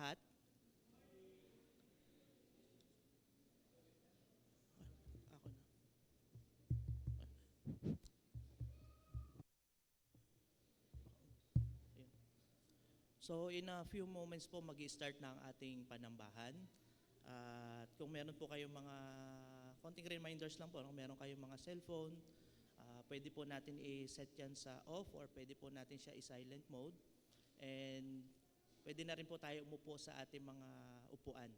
lahat. Ako na. Ayun. So in a few moments po mag-start na ang ating panambahan. At kung meron po kayong mga konting reminders lang po, kung meron kayong mga cellphone, pwede po natin i-set yan sa off or pwede po natin siya i-silent mode. And pwede na rin po tayo umupo sa ating mga upuan.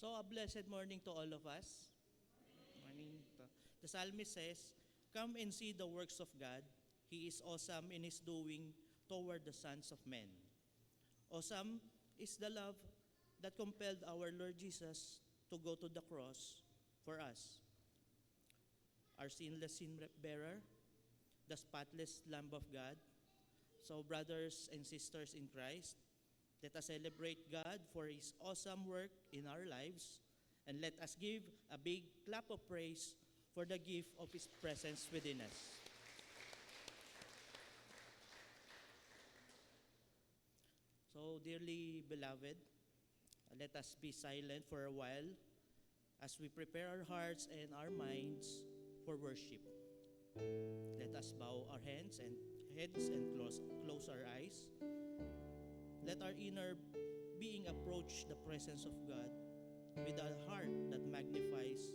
So a blessed morning to all of us. Morning. The psalmist says, "Come and see the works of God. He is awesome in His doing toward the sons of men." Awesome is the love that compelled our Lord Jesus to go to the cross for us. Our sinless sin bearer, the spotless Lamb of God. So brothers and sisters in Christ, let us celebrate God for His awesome work in our lives, and let us give a big clap of praise for the gift of His presence within us. So, dearly beloved, let us be silent for a while as we prepare our hearts and our minds for worship. Let us bow our heads and close our eyes. Let our inner being approach the presence of God with a heart that magnifies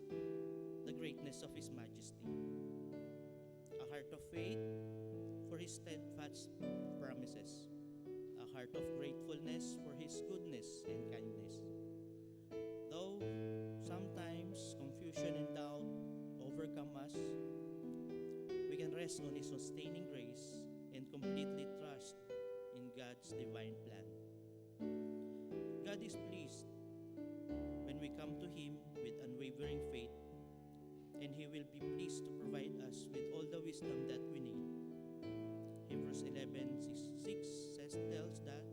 the greatness of His majesty. A heart of faith for His steadfast promises. A heart of gratefulness for His goodness and kindness. Though sometimes confusion and doubt overcome us, we can rest on His sustaining grace and completely trust in God's divine plan. God is pleased when we come to Him with unwavering faith, and He will be pleased to provide us with all the wisdom that we need. Hebrews 11:6 tells that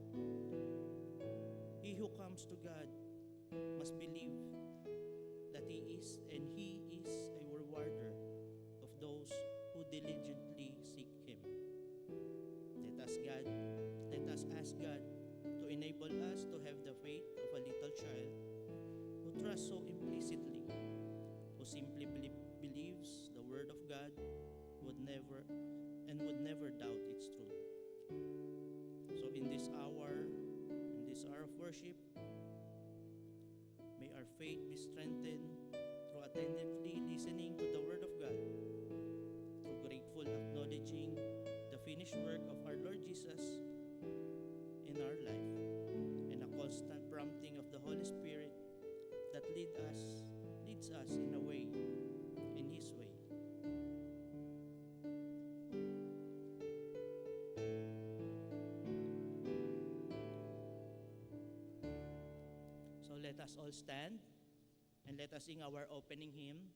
he who comes to God must believe that He is, and He is a rewarder of those who diligently seek Him. Let us ask God to enable us to have the faith of a little child who trusts so implicitly, who simply believes the Word of God would never doubt its truth. So in this hour of worship, may our faith be strengthened through attentively listening to the Word of God, through grateful acknowledging the finished work of our Lord Jesus in our life, and a constant prompting of the Holy Spirit that leads us in His way. So let us all stand and let us sing our opening hymn.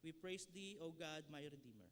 We praise Thee, O God, my Redeemer.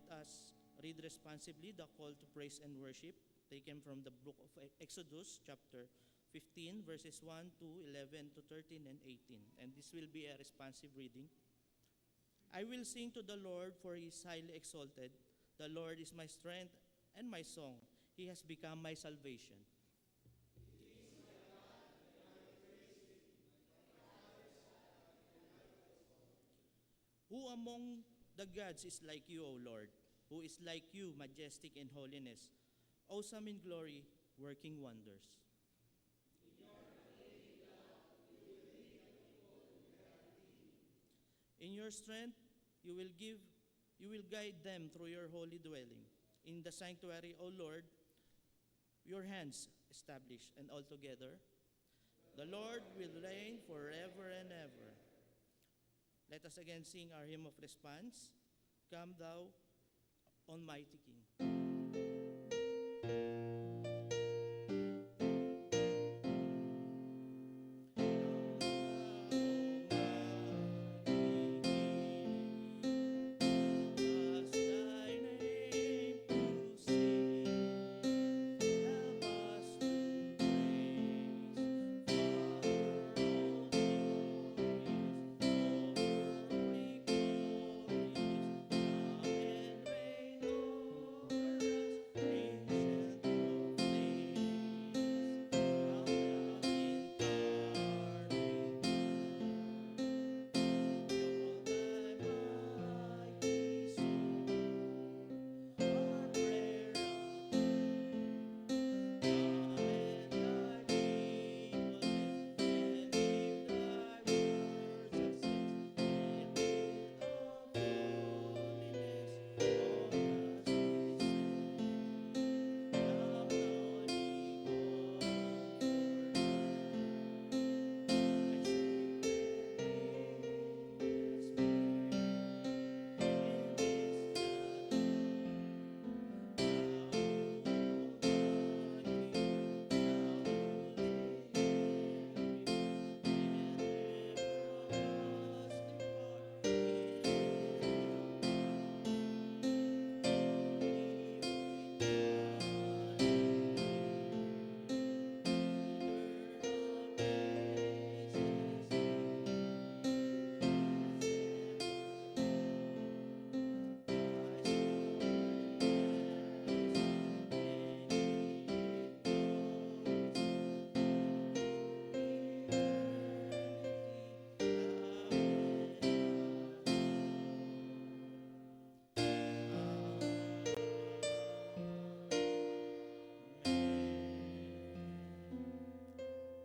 let us read responsibly the call to praise and worship taken from the book of Exodus, chapter 15, verses 1 to 11 to 13 and 18. And this will be a responsive reading. I will sing to the Lord, for he is highly exalted. The Lord is my strength and my song. He has become my salvation. Who among the gods is like you, O Lord? Who is like you, majestic in holiness, awesome in glory, working wonders? In your strength, you will guide them through your holy dwelling. In the sanctuary, O Lord, your hands establish, and altogether, the Lord will reign forever and ever. Let us again sing our hymn of response. Come thou, Almighty King.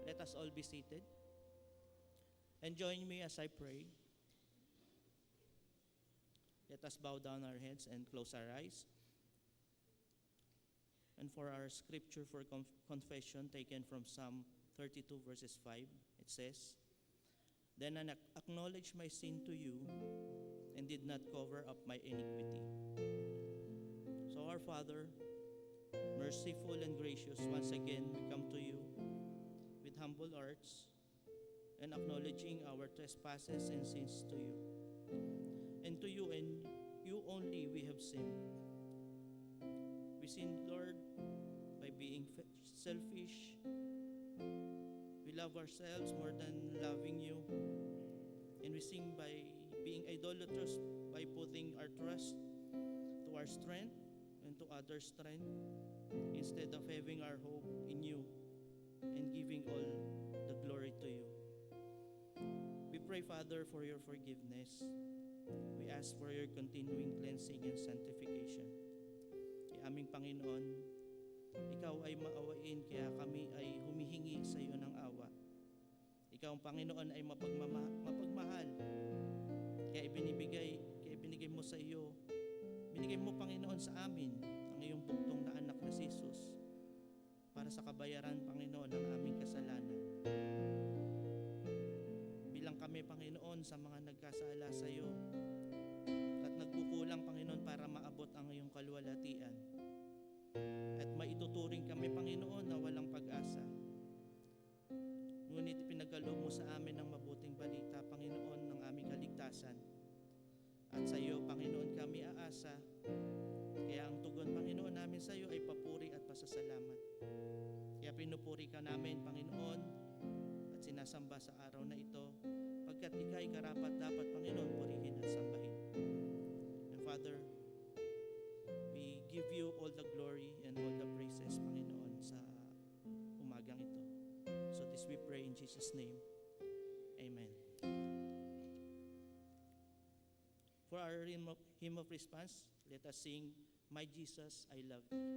Let us all be seated. And join me as I pray. Let us bow down our heads and close our eyes. And for our scripture for confession taken from Psalm 32 verses 5, it says, Then I acknowledged my sin to you and did not cover up my iniquity. So our Father, merciful and gracious, once again we come to you with humble hearts and acknowledging our trespasses and sins to you. And to you and you only we have sinned. We sinned, Lord, by being selfish. We love ourselves more than loving you. And we sin by being idolatrous, by putting our trust to our strength and to others' strength instead of having our hope in you and giving all the glory to you. We pray, Father, for your forgiveness. We ask for your continuing cleansing and sanctification. Aming Panginoon, ikaw ay maawain, kaya kami ay humihingi sa iyo ng awa. Ikaw ang Panginoon ay mapagmahal, kaya binigay mo sa iyo, binigay mo, Panginoon, sa amin ang iyong buktong na anak na si Jesus para sa kabayaran, Panginoon, ng aming kasalanan. Bilang kami, Panginoon, sa mga nagkasala sa iyo at nagkukulang, Panginoon, para maabot ang iyong kaluwalhatian. At maituturing kami, Panginoon, na walang pag-asa. Ngunit pinagkaloob mo sa amin ang mabuting balita, Panginoon, ng aming kaligtasan. At sa iyo, Panginoon, kami aasa pinupuri ka namin, Panginoon, at sinasamba sa araw na ito, pagkat ika'y karapat dapat, Panginoon, purihin at sambahin. And Father, we give you all the glory and all the praises, Panginoon, sa umagang ito. So this we pray in Jesus' name. Amen. For our hymn of response, let us sing, My Jesus, I Love Thee.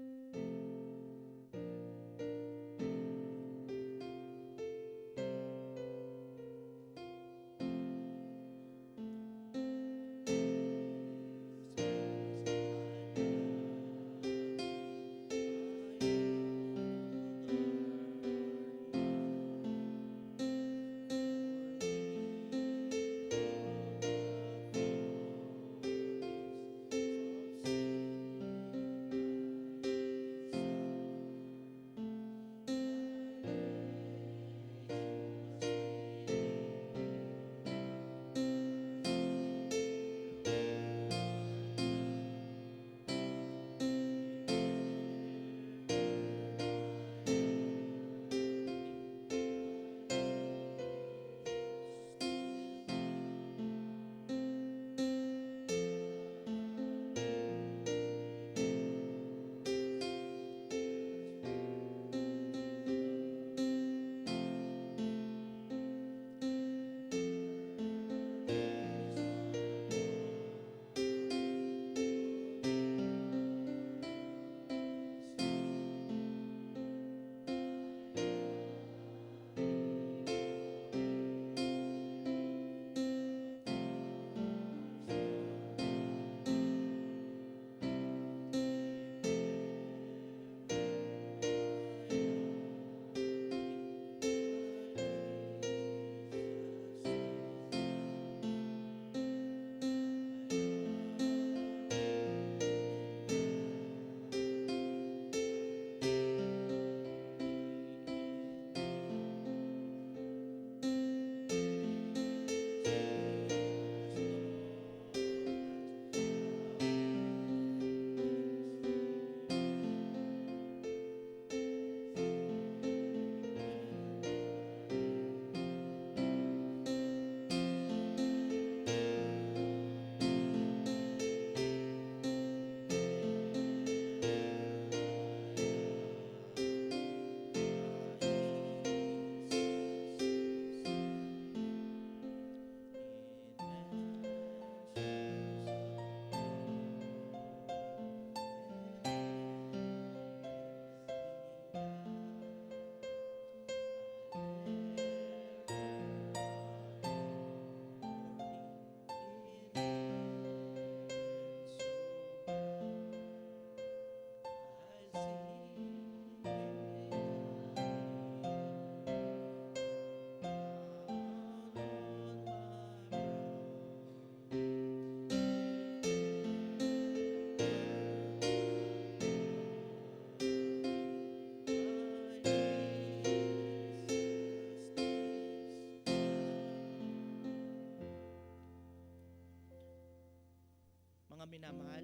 Mga minamahal,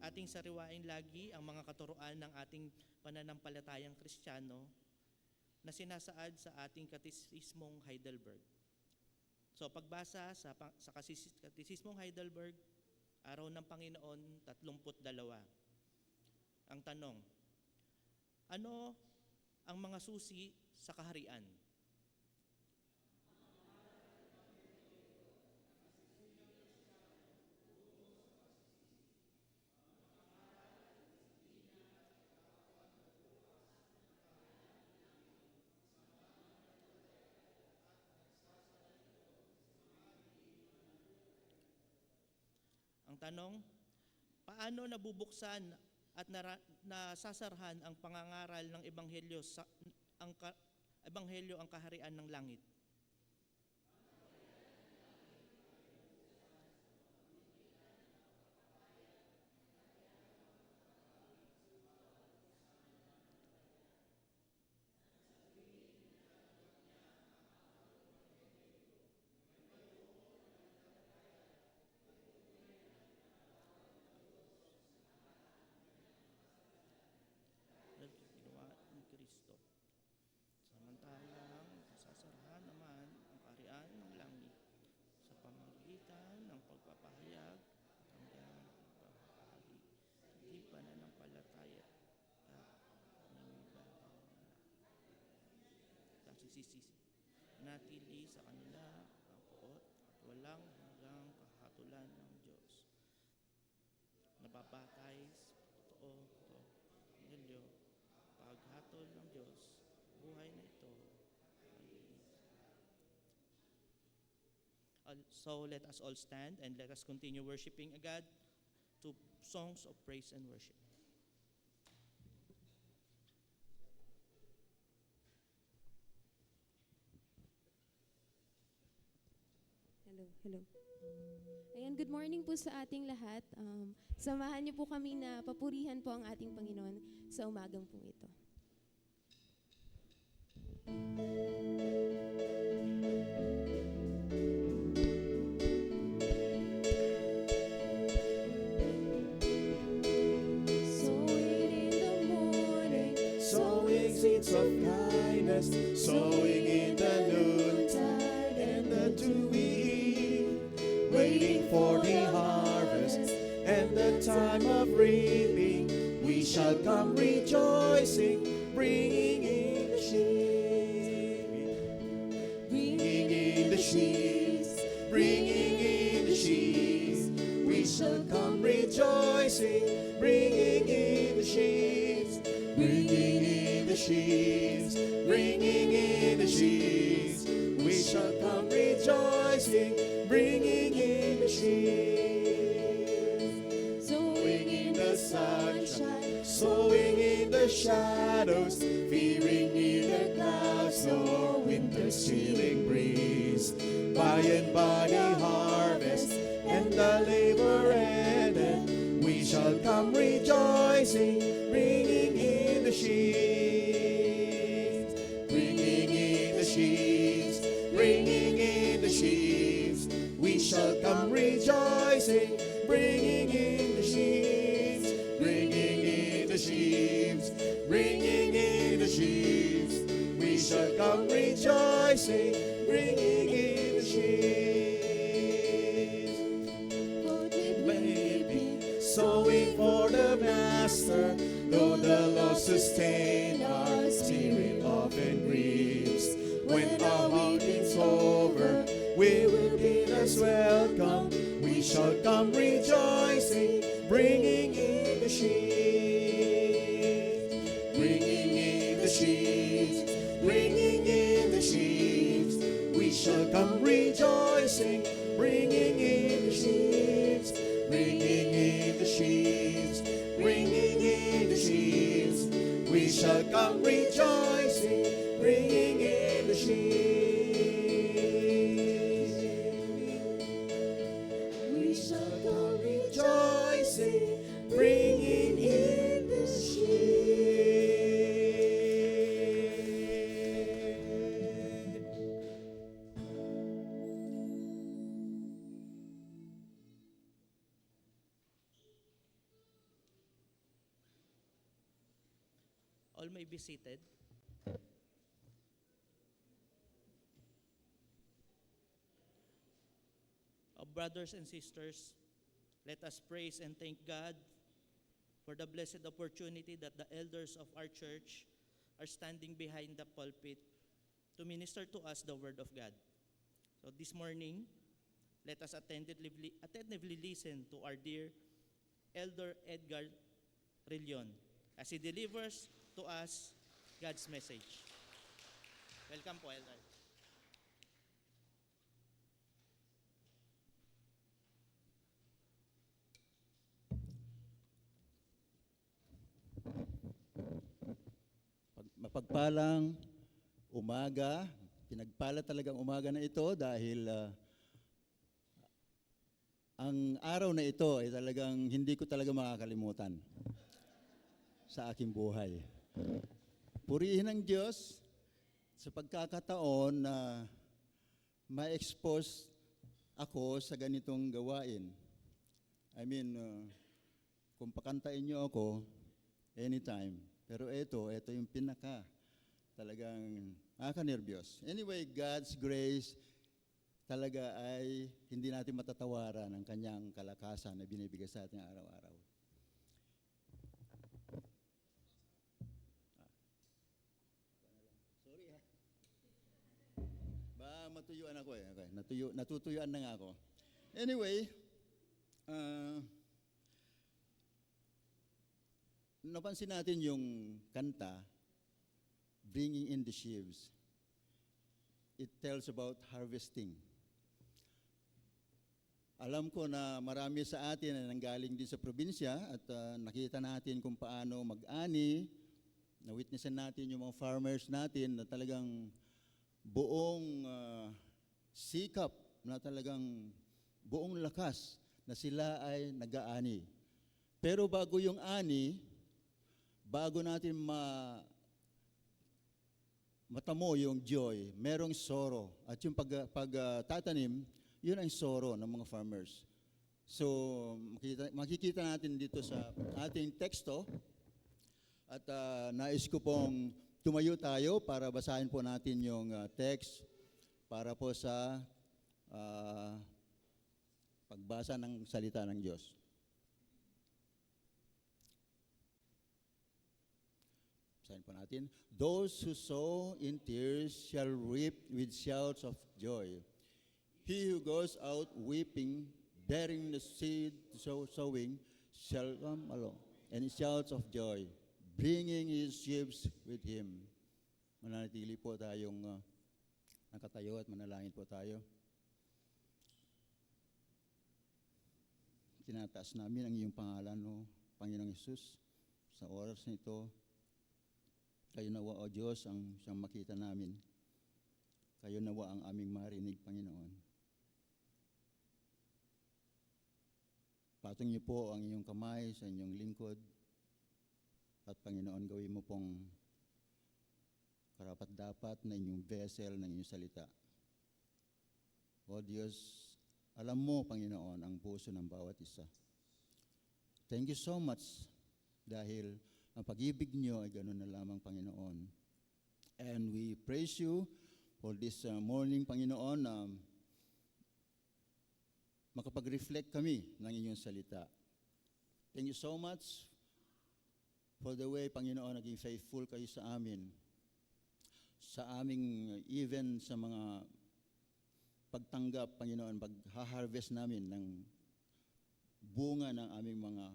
ating sariwain lagi ang mga katuruan ng ating pananampalatayang Kristiyano na sinasaad sa ating Katisismong Heidelberg. So pagbasa sa Katisismong Heidelberg, Araw ng Panginoon 32. Ang tanong, ano ang mga susi sa kaharian? Ang tanong, paano nabubuksan at nasasarhan ang pangangaral ng Ebanghelyo Ebanghelyo ang kaharian ng langit? Ginawa ni Kristo. pagsisisi. Natili sa kanila ang puot at walang hanggang kahatulan ng Diyos. Nababatay sa totoo ito. Nilyo, paghatol ng Diyos, buhay na ito. So let us all stand and let us continue worshiping God to songs of praise and worship. Hello. Ayan, good morning po sa ating lahat. Samahan niyo po kami na papurihan po ang ating Panginoon sa umagang pong ito. Seeds of kindness, sowing in the noontide and the dewy, waiting for the harvest and the time of reaping. We shall come rejoicing, bringing in the sheaves, bringing in the sheaves, bringing in the sheaves. We shall come rejoicing, bringing in the sheaves, bringing in the sheaves, bringing in the sheaves. We shall come rejoicing, bringing in the sheaves. Sowing in the sunshine, sowing in the shadows, fearing neither clouds nor winter's chilling breeze. By and by the harvest and the labor ended, we shall come rejoicing, bringing in the sheaves, bringing in the sheaves, bringing in the sheaves. We shall come rejoicing, bringing in the sheaves, bringing in the sheaves, bringing in the sheaves. We shall come rejoicing, bringing in the sheaves. Baby, sowing for the Master, though the Lord sustain our spirit often grieves. When our mountain's over, we will bid us welcome. We shall come rejoicing, bringing in the sheaves, bringing in the sheaves, bringing in the sheaves. We shall come rejoicing, bringing in the sheaves, bringing in the sheaves, bringing in the sheaves. We shall come rejoicing, bringing in the sheaves. We shall come rejoicing, bringing in the sheaves. All may be seated. Brothers and sisters, let us praise and thank God for the blessed opportunity that the elders of our church are standing behind the pulpit to minister to us the Word of God. So this morning, let us attentively listen to our dear Elder Edgar Rillion as he delivers to us God's message. Welcome po, Elder. Mapagpalang umaga, pinagpala talagang umaga na ito dahil ang araw na ito ay talagang hindi ko talaga makakalimutan sa aking buhay. Purihin ang Diyos sa pagkakataon na ma-expose ako sa ganitong gawain. I mean, kung pakantain niyo ako, anytime. Pero ito yung pinaka talagang nakaka-nervyos. Anyway, God's grace talaga ay hindi natin matatawaran ang kanyang kalakasan na binibigay sa ating araw-araw. Sorry ha. matuyuan ako eh. Okay, natutuyuan na nga ako. Anyway, napansin natin yung kanta, Bringing in the Sheaves. It tells about harvesting. Alam ko na marami sa atin na nanggaling din sa probinsya at nakita natin kung paano mag-ani. Na-witnessan natin yung mga farmers natin na talagang buong sikap, na talagang buong lakas na sila ay nag-aani. Pero bago yung ani, bago natin matamo yung joy, merong sorrow. At yung pagtatanim, yun ang sorrow ng mga farmers. So, makikita natin dito sa ating teksto. At nais ko pong tumayo tayo para basahin po natin yung text para po sa pagbasa ng salita ng Diyos. Basahin po natin. Those who sow in tears shall reap with shouts of joy. He who goes out weeping, bearing the seed sowing, shall come along, and shouts of joy, bringing his sheaves with him. Mananatili po tayong nakatayo at manalangin po tayo. Tinataas namin ang iyong pangalan, o Panginoong Hesus, sa oras nito. Kayo nawa, O Diyos, ang siyang makita namin. Kayo nawa ang aming marinig, Panginoon. Patong niyo po ang iyong kamay sa inyong lingkod. At Panginoon, gawin mo pong karapat-dapat na inyong vessel ng inyong salita. O Diyos, alam mo, Panginoon, ang puso ng bawat isa. Thank you so much dahil ang pag-ibig niyo ay ganoon na lamang, Panginoon. And we praise you for this morning, Panginoon, makapag-reflect kami ng inyong salita. Thank you so much for the way, Panginoon, naging faithful kayo sa amin. Sa aming, even sa mga pagtanggap, Panginoon, pag-harvest namin ng bunga ng aming mga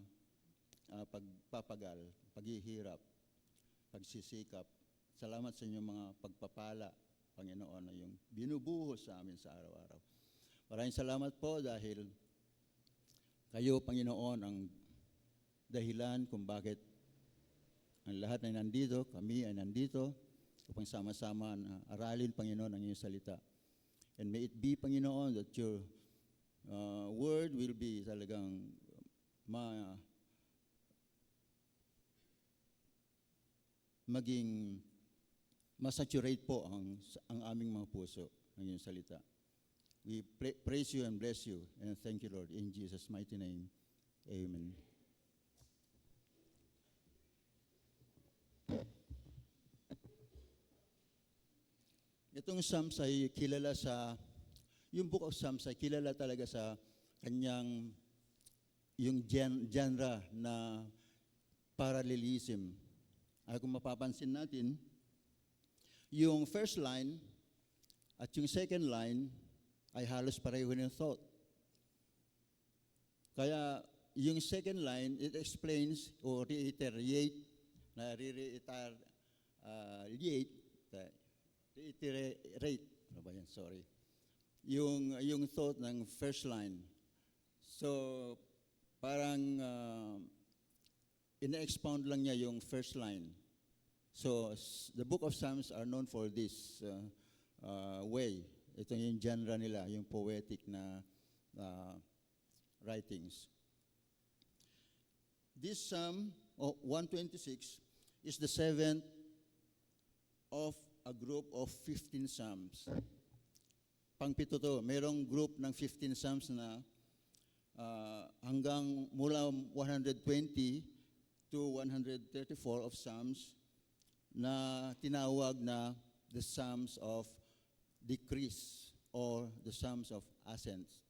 pagpapagal, paghihirap, pagsisikap. Salamat sa inyong mga pagpapala, Panginoon, na yung binubuhos sa amin sa araw-araw. Maraming salamat po dahil kayo, Panginoon, ang dahilan kung bakit ang lahat ay nandito, kami ay nandito, upang sama-sama na aralin, Panginoon, ang iyong salita. And may it be, Panginoon, that your word will be talagang maging masaturate po ang aming mga puso, ang iyong salita. We praise you and bless you, and thank you, Lord, in Jesus' mighty name. Amen. Itong Psalms ay kilala yung Book of Psalms ay kilala talaga sa kanyang, yung genre na parallelism. Ay kung mapapansin natin, yung first line at yung second line ay halos pareho ng thought. Kaya yung second line, it explains or reiterate, ano ba yan? Sorry. Yung thought ng first line. So, parang ina-expound lang niya yung first line. So, the Book of Psalms are known for this way. Ito yung genre nila, yung poetic na writings. This Psalm 126 is the seventh of a group of 15 Psalms. Pangpito to, mayroong group ng 15 Psalms na hanggang mula 120 to 134 of Psalms na tinawag na the Psalms of decrease or the Psalms of ascents.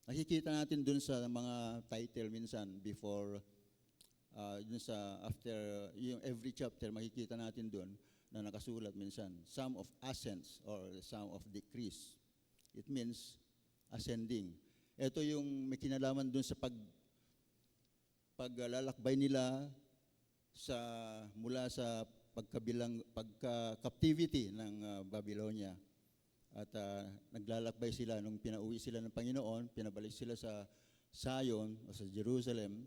Nakikita natin dun sa mga title minsan before, dun sa after, yung every chapter makikita natin dun na nakasulat minsan, Psalm of ascents or the Psalm of decrease. It means ascending. Ito yung may kinalaman dun sa paglalakbay nila mula sa pagka-captivity ng Babylonia. At naglalakbay sila nung pinauwi sila ng Panginoon, pinabalik sila sa Zion o sa Jerusalem.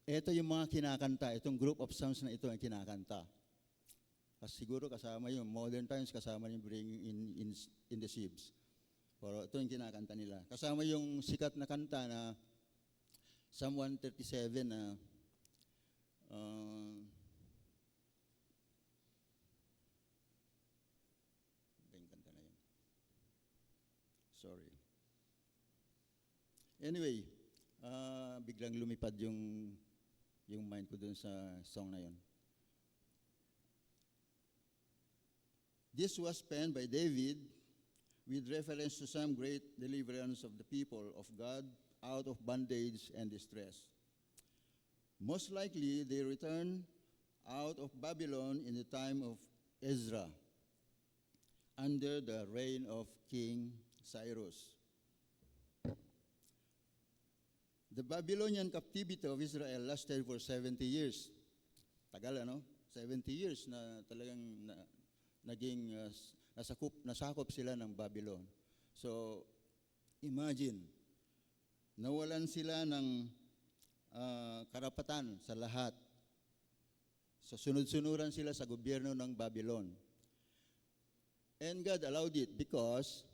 Ito yung mga kinakanta, itong group of songs na ito ang kinakanta. Kasi siguro kasama yung modern times, kasama yung bringing in the sheaves. Pero ito yung kinakanta nila. Kasama yung sikat na kanta na Psalm 137 na yung kanta na yun. Sorry. Anyway, biglang lumipad yung mind ko dun sa song na yun. This was penned by David with reference to some great deliverance of the people of God out of bondage and distress. Most likely, they returned out of Babylon in the time of Ezra, under the reign of King Cyrus. The Babylonian captivity of Israel lasted for 70 years. Tagal, ano? 70 years na talagang naging nasakop sila ng Babylon. So, imagine, nawalan sila ng karapatan sa lahat. So, sunod-sunuran sila sa gobyerno ng Babylon. And God allowed it because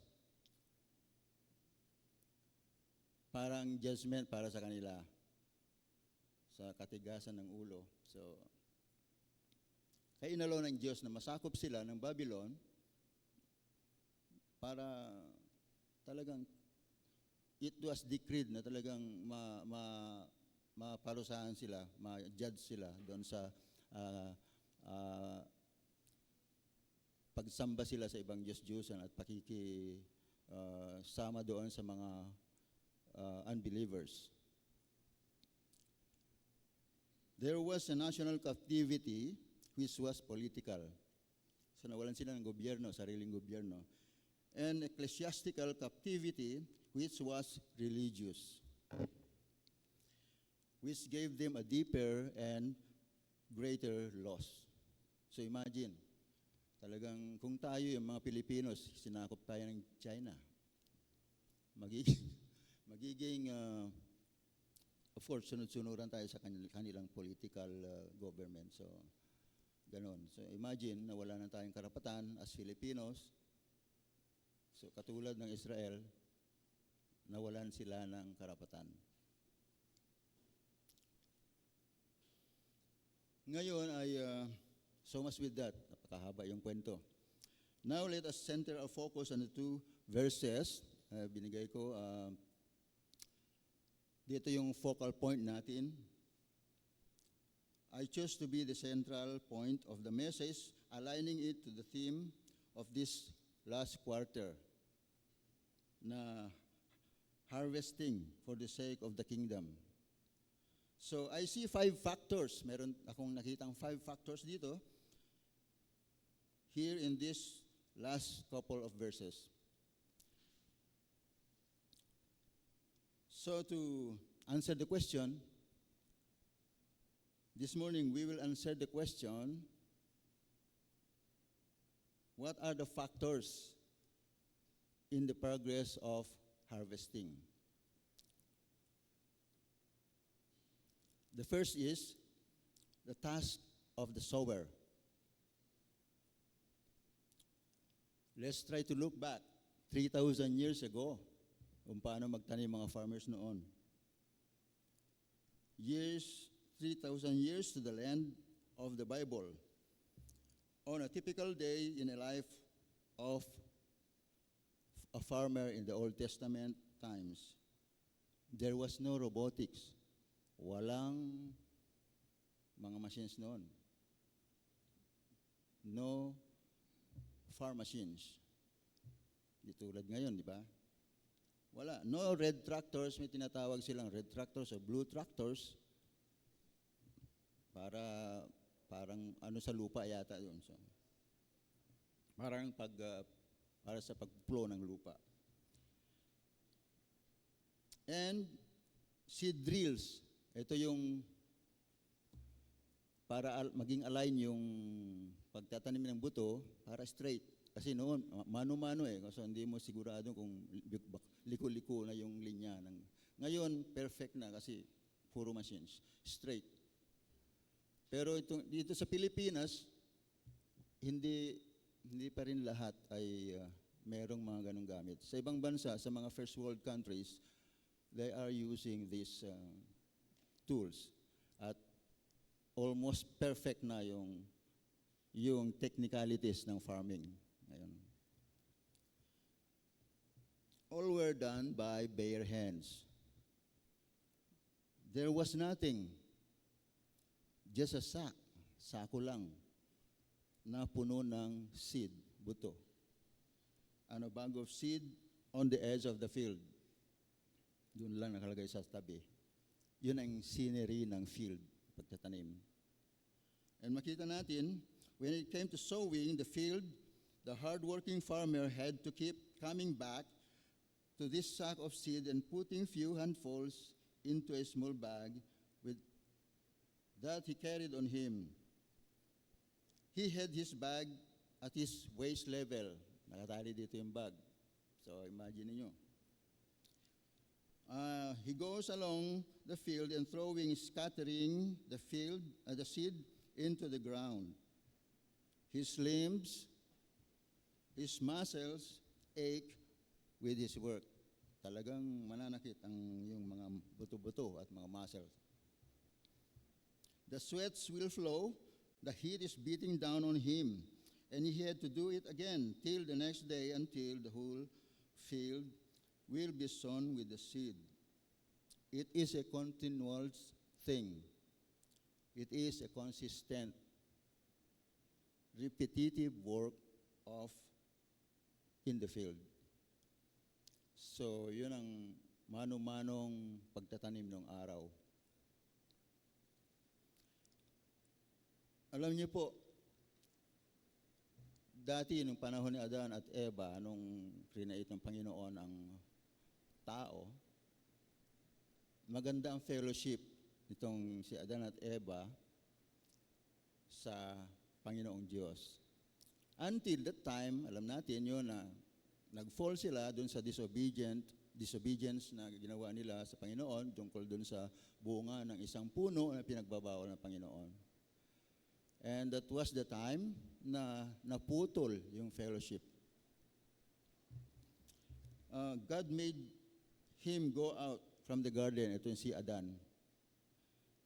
parang judgment para sa kanila sa katigasan ng ulo. So, kaya inalaw ng Diyos na masakop sila ng Babylon para talagang it was decreed na talagang maparusahan sila, ma-judge sila doon sa pagsamba sila sa ibang Diyos-Diyosan at sama doon sa mga unbelievers. There was a national captivity which was political. So nawalan sila ng gobyerno, sariling gobyerno. And ecclesiastical captivity which was religious, which gave them a deeper and greater loss. So imagine, talagang kung tayo yung mga Pilipinos, sinakop tayo ng China, magiging of course, sunod-sunuran tayo sa kanilang political government. So, ganon. So, imagine, nawala na tayong karapatan as Filipinos. So, katulad ng Israel, nawalan sila ng karapatan. Ngayon ay, so much with that. Napakahaba yung kwento. Now, let us center our focus on the two verses. Binigay ko, dito yung focal point natin. I chose to be the central point of the message, aligning it to the theme of this last quarter, na harvesting for the sake of the kingdom. So I see 5 factors. Meron akong nakitang 5 factors dito, here in this last couple of verses. So to answer the question, this morning we will answer the question, what are the factors in the progress of harvesting? The first is the task of the sower. Let's try to look back 3,000 years ago kung paano magtanim mga farmers noon. 3,000 years to the land of the Bible. On a typical day in the life of a farmer in the Old Testament times, there was no robotics. Walang mga machines noon. No farm machines. Di tulad ngayon, di ba? Wala. No red tractors, may tinatawag silang red tractors o blue tractors para parang ano sa lupa yata yun. So, parang para sa pag-flow ng lupa. And seed drills. Ito yung para maging align yung pagtatanim ng buto para straight. Kasi noon, mano-mano kasi hindi mo sigurado kung liko-liko na yung linya. Ngayon, perfect na kasi puro machines. Straight. Pero dito sa Pilipinas, hindi pa rin lahat ay merong mga ganong gamit. Sa ibang bansa, sa mga first world countries, they are using these tools. At almost perfect na yung technicalities ng farming. Ayun. All were done by bare hands. There was nothing, just a sako lang, na puno ng seed, buto. And a bag of seed on the edge of the field. Doon lang nakalagay sa tabi. Yun ang scenery ng field, pagtatanim. And makita natin, when it came to sowing the field, the hard-working farmer had to keep coming back to this sack of seed and putting few handfuls into a small bag with that he carried on him. He had his bag at his waist level. Nakatali dito yung bag. So imagine niyo. He goes along the field and scattering the seed into the ground. His limbs, his muscles ache with his work. Talagang mananakit yung mga buto-buto at mga muscles. The sweats will flow, the heat is beating down on him, and he had to do it again till the next day until the whole field will be sown with the seed. It is a continual thing. It is a consistent, repetitive work in the field. So, yun ang mano-manong pagtatanim ng araw. Alam niyo po, dati nung panahon ni Adan at Eva, nung create ng Panginoon ang tao, maganda ang fellowship nitong si Adan at Eva sa Panginoong Diyos. Until that time, alam natin yun na nag-fall sila dun sa disobedience na ginawa nila sa Panginoon tungkol dun sa bunga ng isang puno na pinagbabawal ng Panginoon. And that was the time na naputol yung fellowship. God made him go out from the garden. Ito yung si Adan.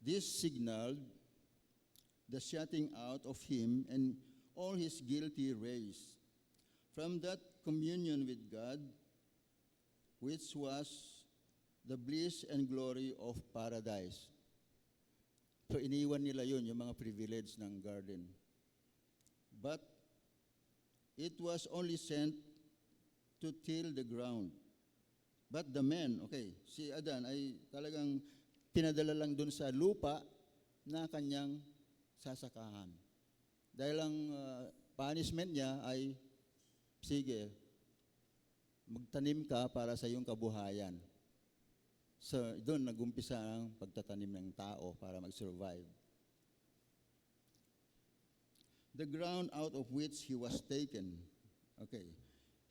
This signaled the shutting out of him and all his guilty race from that communion with God, which was the bliss and glory of paradise. So iniwan nila yun, yung mga privilege ng garden. But it was only sent to till the ground. But the man, si Adan ay talagang pinadala lang dun sa lupa na kanyang sasakahan. Dahil ang punishment niya ay, sige, magtanim ka para sa iyong kabuhayan. So, doon nag-umpisa ang pagtatanim ng tao para mag-survive. The ground out of which he was taken.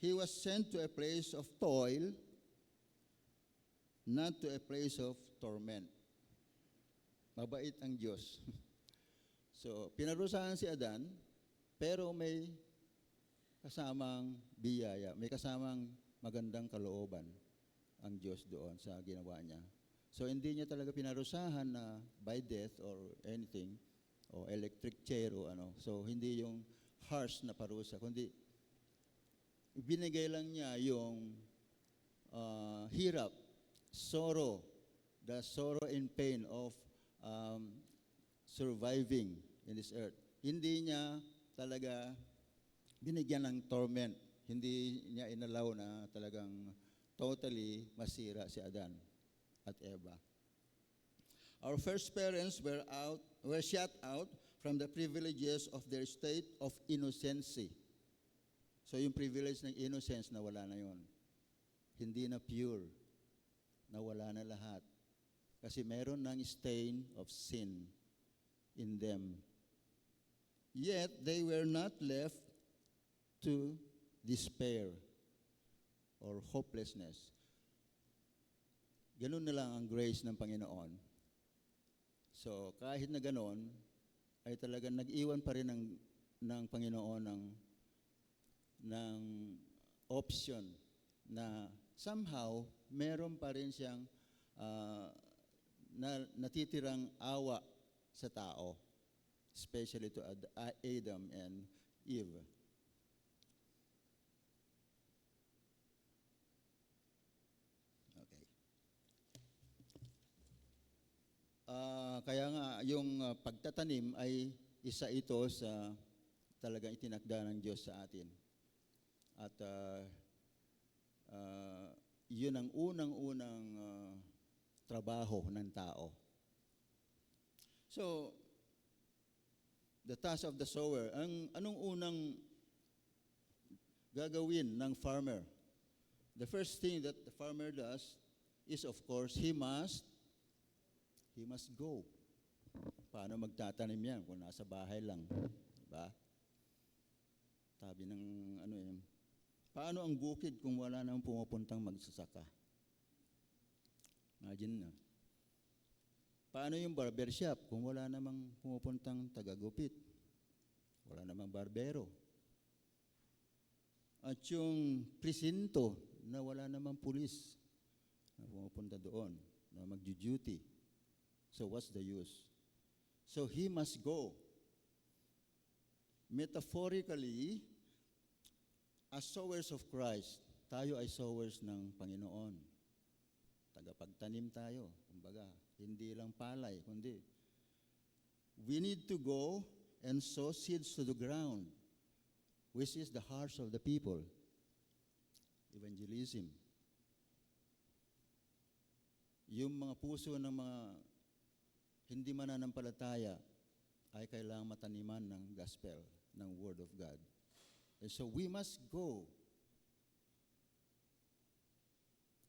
He was sent to a place of toil, not to a place of torment. Mabait ang Diyos. So, pinarusahan si Adan, pero may kasamang biyaya, may kasamang magandang kalooban ang Diyos doon sa ginawa niya. So, hindi niya talaga pinarusahan na by death or anything, o electric chair o ano. So, hindi yung harsh na parusa, kundi binigay lang niya yung hirap, sorrow, the sorrow and pain of surviving in this earth. Hindi niya talaga binigyan ng torment. Hindi niya inalaw na talagang totally masira si Adan at Eva. Our first parents were shut out from the privileges of their state of innocency. So yung privilege ng innocence, nawala na yon. Hindi na pure. Nawala na lahat. Kasi meron ng stain of sin in them. Yet, they were not left to despair or hopelessness. Ganun na lang ang grace ng Panginoon. So, kahit na ganun, ay talagang nag-iwan pa rin ng Panginoon ng option na somehow meron pa rin siyang natitirang awa sa tao, especially to Adam and Eve. Okay. Kaya nga, yung pagtatanim ay isa ito sa talagang itinakda ng Diyos sa atin. At yun ang unang-unang trabaho ng tao. So, the task of the sower, anong unang gagawin ng farmer? The first thing that the farmer does is, of course, he must go. Paano magtatanim yan kung nasa bahay lang? Diba? Sabi ng paano ang bukid kung wala nang pumupuntang magsasaka? Imagine na. Paano yung barbershop kung wala namang pumupuntang tagagupit? Wala namang barbero. At yung presinto na wala namang pulis na pumupunta doon, na magdu-duty. So what's the use? So he must go. Metaphorically, as sowers of Christ, tayo ay sowers ng Panginoon. Tagapagtanim tayo, kumbaga, hindi lang palay, kundi we need to go and sow seeds to the ground, which is the hearts of the people. Evangelism. Yung mga puso ng mga hindi mananampalataya ay kailangang mataniman ng gospel, ng word of God. And so we must go.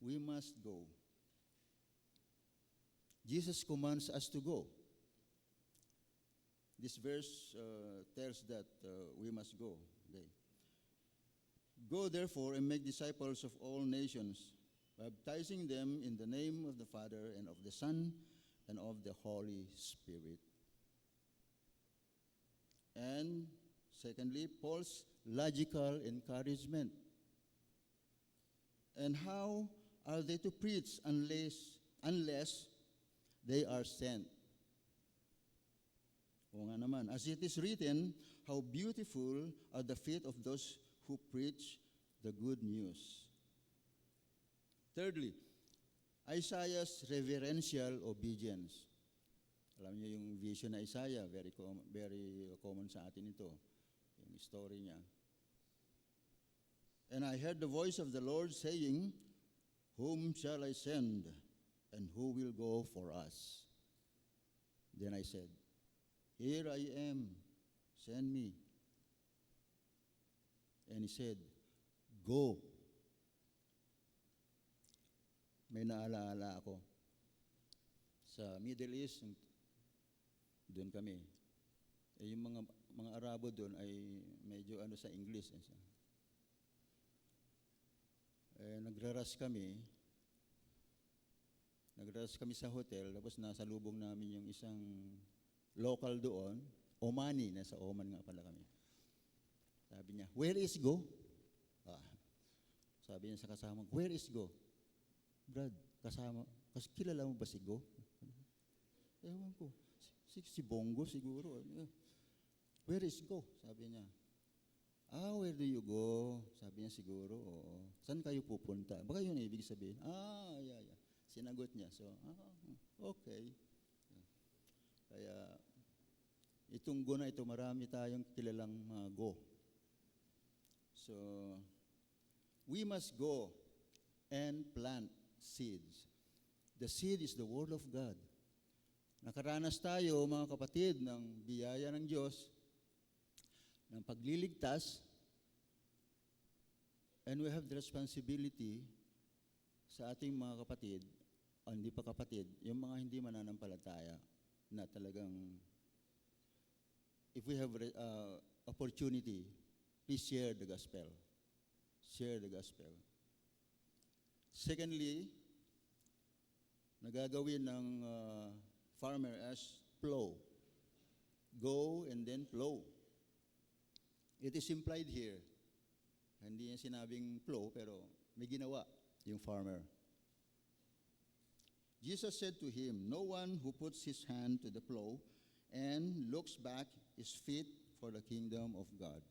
We must go. Jesus commands us to go. This verse tells that we must go. Okay. Go therefore and make disciples of all nations, baptizing them in the name of the Father and of the Son and of the Holy Spirit. And secondly, Paul's logical encouragement. And how are they to preach unless they are sent? O nga naman, as it is written, how beautiful are the feet of those who preach the good news. Thirdly, Isaiah's reverential obedience. Alam niyo yung vision na Isaiah, very common sa atin ito, yung story niya. And I heard the voice of the Lord saying, whom shall I send, and who will go for us? Then I said, here I am, send me. And he said, go. May naalaala ako. Sa Middle East, doon kami. Yung mga Arabo doon ay medyo sa English. Nagraras kami sa hotel, tapos nasa lubong namin yung isang local doon, Omani, nasa Oman nga pala kami. Sabi niya, where is Go? Sabi niya sa kasama, where is Go? Brad, kasama, kasi kilala mo ba si Go? Ewan ko, si Bongo siguro. Where is Go? Sabi niya. Where do you go? Sabi niya siguro, oo. Saan kayo pupunta? Baka yun ibig sabihin. Yeah. Sinagot niya. So, okay. Kaya, itong Go na ito, marami tayong kilalang mga Go. So, we must go and plant seeds. The seed is the Word of God. Nakaranas tayo, mga kapatid, ng biyaya ng Diyos, ng pagliligtas, And we have the responsibility sa ating mga kapatid, o hindi pa kapatid, yung mga hindi mananampalataya, na talagang, if we have opportunity, please share the gospel. Share the gospel. Secondly, nagagawin ng farmer as plow. Go and then plow. It is implied here. Hindi niya sinabing plow, pero may ginawa yung farmer. Jesus said to him, "No one who puts his hand to the plow and looks back is fit for the kingdom of God."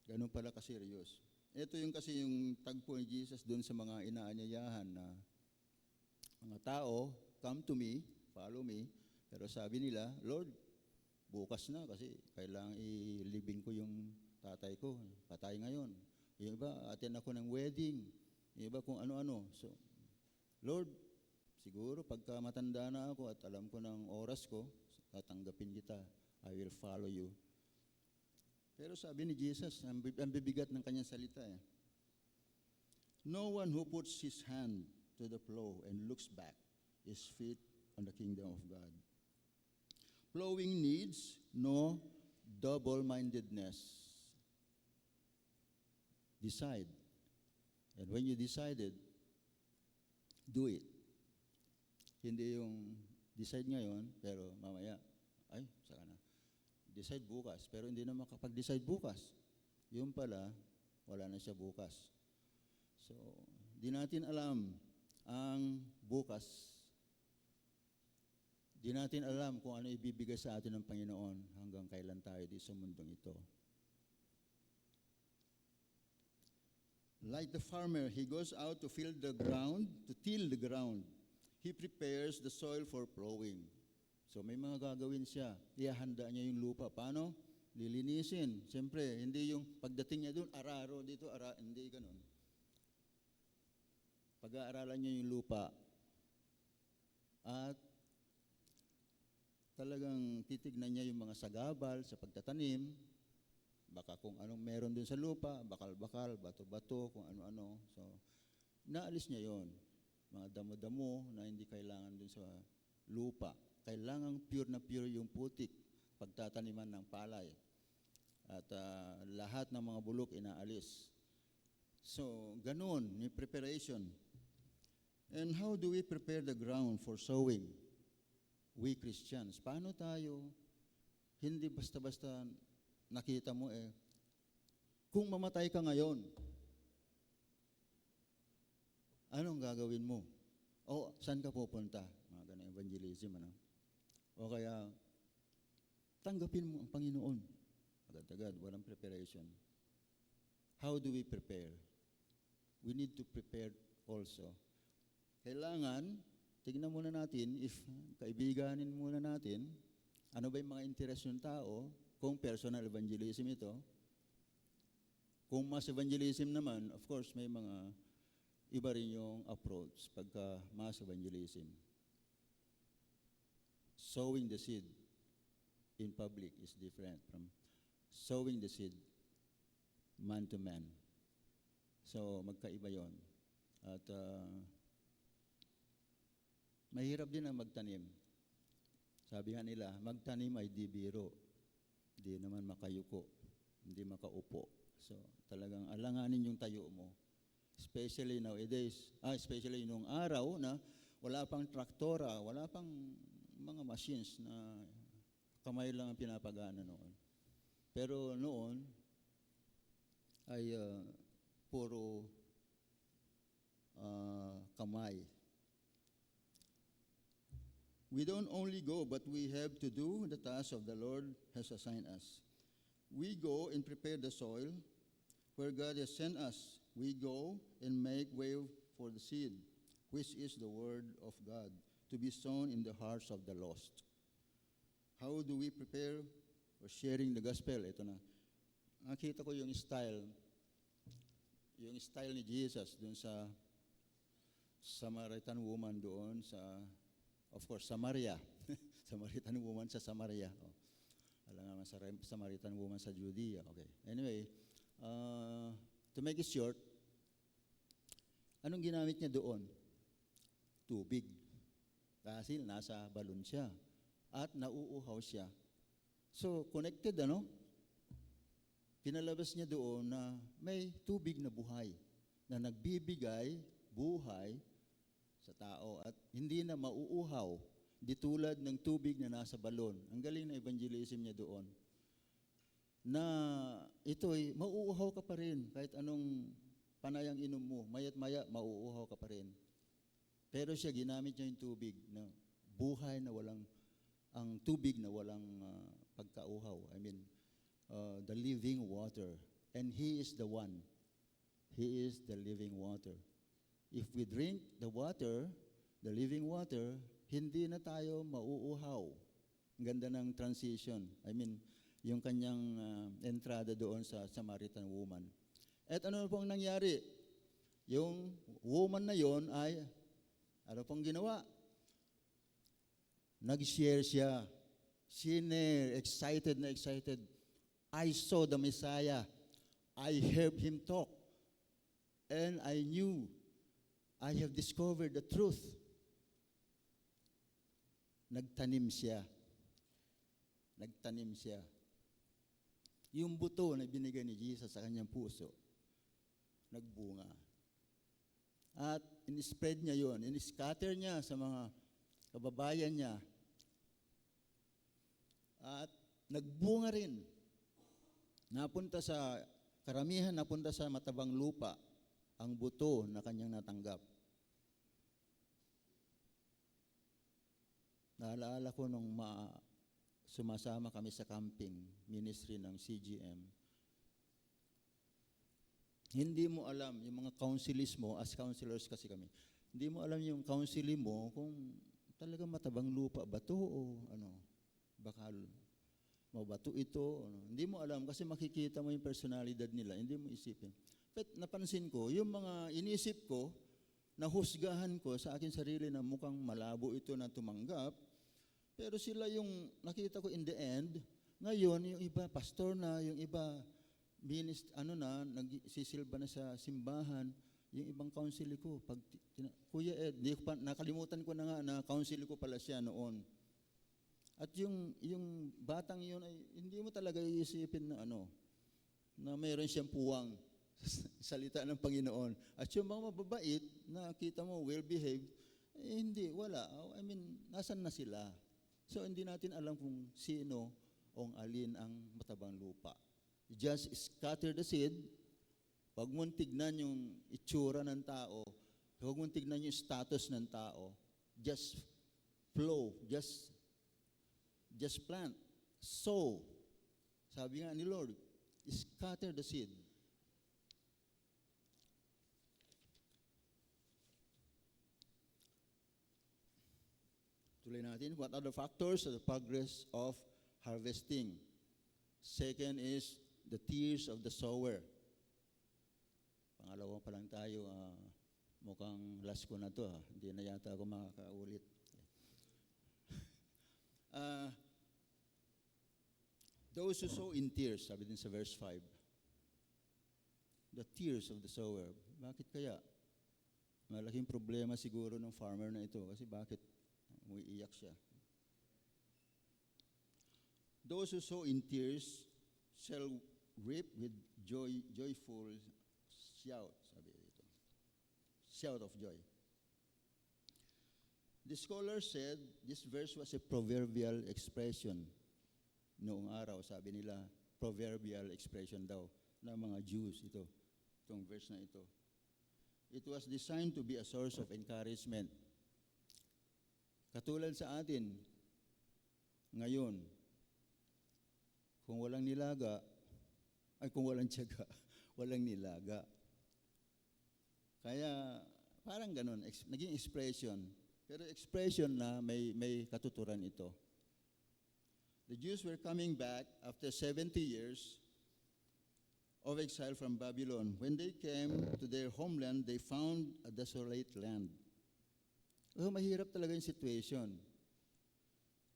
Ganun pala ka-serious. Ito yung kasi yung tagpo ni Jesus doon sa mga inaanyayahan na mga tao, come to me, follow me. Pero sabi nila, Lord, bukas na kasi kailangan ilibing ko yung tatay ko. Patay ngayon. Yung iba, attend ako ng wedding. Yung iba kung ano-ano. So, Lord, siguro pagka matanda na ako at alam ko ng oras ko, tatanggapin kita. I will follow you. Pero sabi ni Jesus, ang bibigat ng kanyang salita eh. No one who puts his hand to the plow and looks back is fit on the kingdom of God. Plowing needs no double-mindedness. Decide. And when you decided, do it. Hindi yung decide ngayon, pero mamaya, ay, saka na. Decide bukas, pero hindi na makapag-decide bukas. Yung pala, wala na siya bukas. So, di natin alam ang bukas. Di natin alam kung ano ibibigay sa atin ng Panginoon hanggang kailan tayo di sa mundong ito. Like the farmer, he goes out to till the ground. He prepares the soil for plowing. So may mga gagawin siya. Ihahanda niya yung lupa. Paano? Lilinisin. Siyempre, hindi yung pagdating niya doon, araro dito, hindi ganun. Pag-aaralan niya yung lupa at talagang titignan niya yung mga sagabal sa pagtatanim, baka kung anong meron dun sa lupa, bakal-bakal, bato-bato, kung ano-ano. So, naalis niya yon. Mga damo-damo na hindi kailangan dun sa lupa. Kailangan pure na pure yung putik, pagtataniman ng palay. At lahat ng mga bulok inaalis. So, ganun, may preparation. And how do we prepare the ground for sowing? We Christians, paano tayo, hindi basta-basta nakita mo kung mamatay ka ngayon, anong gagawin mo? O, saan ka pupunta? Mga ganang evangelism, ano? O kaya, tanggapin mo ang Panginoon. Agad-agad, walang preparation. How do we prepare? We need to prepare also. Kailangan, tignan muna natin, if kaibiganin muna natin, ano ba yung mga interes ng tao, kung personal evangelism ito. Kung mass evangelism naman, of course, may mga iba rin yung approach pagka mass evangelism. Sowing the seed in public is different from sowing the seed man to man. So, magkaiba yon. At mahirap din ang magtanim. Sabi nga nila, magtanim ay di biro. Di naman makayuko. Hindi makaupo. So, talagang alanganin yung tayo mo. Especially nowadays, especially nung araw na wala pang traktora, wala pang mga machines na kamay lang ang pinapagana noon. Pero noon ay puro kamay. We don't only go, but we have to do the task of the Lord has assigned us. We go and prepare the soil where God has sent us. We go and make way for the seed, which is the word of God, to be sown in the hearts of the lost. How do we prepare for sharing the gospel? Ito na. Nakita ko yung style ni Jesus doon sa Samaritan woman doon sa, of course, Samaria. Samaritan woman sa Samaria. Oh. Alam naman sa Samaritan woman sa Judea. Okay. Anyway, To make it short, anong ginamit niya doon? Tubig. Dahil nasa balon siya at nauuhaw siya. So, connected, Pinalabas niya doon na may tubig na buhay na nagbibigay buhay sa tao at hindi na mauuhaw di tulad ng tubig na nasa balon. Ang galing na evangelism niya doon. Na ito'y mauuhaw ka pa rin kahit anong panayang inom mo. Maya't maya, mauuhaw ka pa rin. Pero siya, ginamit niya yung tubig na buhay na walang, ang tubig na walang pagkauhaw. I mean, the living water. And He is the one. He is the living water. If we drink the water, the living water, hindi na tayo mauuhaw. Ang ganda ng transition. I mean, yung kanyang entrada doon sa Samaritan woman. At ano pong nangyari? Yung woman na yon ay, ano pong ginawa? Nag-share siya. Sinner, excited na excited. I saw the Messiah. I heard Him talk. And I knew I have discovered the truth. Nagtanim siya. Nagtanim siya. Yung buto na binigay ni Jesus sa kanyang puso, nagbunga. At in-spread niya yon, in-scatter niya sa mga kababayan niya. At nagbunga rin. Napunta sa, karamihan napunta sa matabang lupa ang buto na kanyang natanggap. Naalaala ko nung sumasama kami sa camping ministry ng CGM. Hindi mo alam, yung mga counselists mo, as counselors kasi kami, hindi mo alam yung counseling mo kung talagang matabang lupa ba to o bakal mabato ito. Hindi mo alam kasi makikita mo yung personalidad nila, hindi mo isipin. But napansin ko, yung mga inisip ko, nahusgahan ko sa akin sarili na mukhang malabo ito na tumanggap, pero sila yung nakita ko in the end, ngayon yung iba pastor na, yung iba nagsisilba na sa simbahan, yung ibang counsel ko, Kuya Ed, nakalimutan ko na nga na counsel ko pala siya noon. At yung batang yun ay hindi mo talaga iisipin na na mayroon siyang puwang salita ng Panginoon. At yung mga mababait na kita mo well-behaved, hindi, wala. I mean, nasan na sila? So hindi natin alam kung sino o alin ang matabang lupa. Just scatter the seed. Huwag mong tignan yung itsura ng tao. Huwag mong tignan yung status ng tao. Just flow. Just plant. Sow. Sabi nga ni Lord, scatter the seed. Tuloy natin, what are the factors of the progress of harvesting? Second is the tears of the sower. Pangalawa pa lang tayo, mukhang last ko na to. Hindi na yata ako makakaulit. Those who sow in tears, sabi din sa verse 5. The tears of the sower. Bakit kaya? Malaking problema siguro ng farmer na ito. Kasi bakit umiiyak siya? Those who sow in tears shall reap with joyful shout. Sabi dito. Shout of joy. The scholar said this verse was a proverbial expression. Noong araw, sabi nila, proverbial expression daw ng mga Jews itong verse na ito. It was designed to be a source of encouragement. Katulad sa atin, ngayon, kung walang tiyaga, walang nilaga. Kaya, parang ganun, naging expression. Pero expression na may katuturan ito. The Jews were coming back after 70 years of exile from Babylon. When they came to their homeland, they found a desolate land. Mahirap talaga yung situation.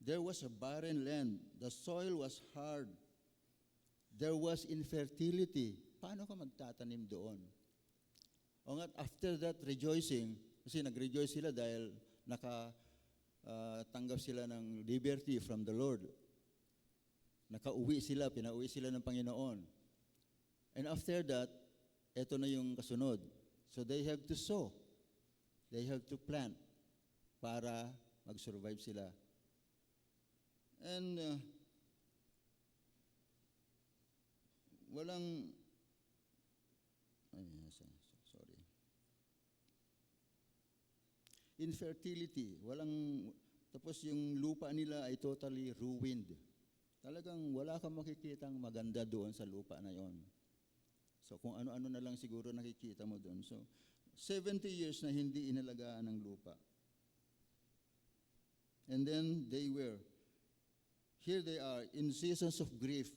There was a barren land. The soil was hard. There was infertility. paano ka magtatanim doon? O nga, after that rejoicing, kasi nag-rejoice sila dahil tanggap sila ng liberty from the Lord. Nakauwi sila, pinauwi sila ng Panginoon. And after that, eto na yung kasunod. So they have to sow. They have to plant para mag-survive sila. And walang, sorry. Infertility, tapos yung lupa nila ay totally ruined. Talagang wala kang makikitang maganda doon sa lupa na yon. So kung ano-ano na lang siguro nakikita mo doon. So 70 years na hindi inalagaan ng lupa. And then here they are, in seasons of grief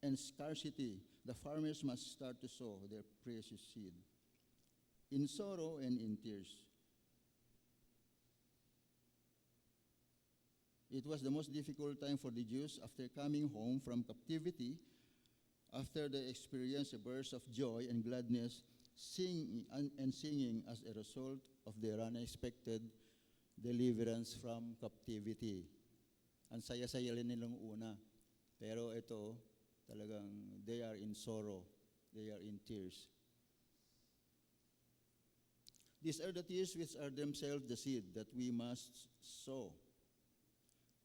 and scarcity, the farmers must start to sow their precious seed, in sorrow and in tears. It was the most difficult time for the Jews after coming home from captivity, after they experienced a burst of joy and gladness, singing as a result of their unexpected deliverance from captivity. Ang saya-saya rin nilang una. Pero ito, talagang they are in sorrow. They are in tears. These are the tears which are themselves the seed that we must sow.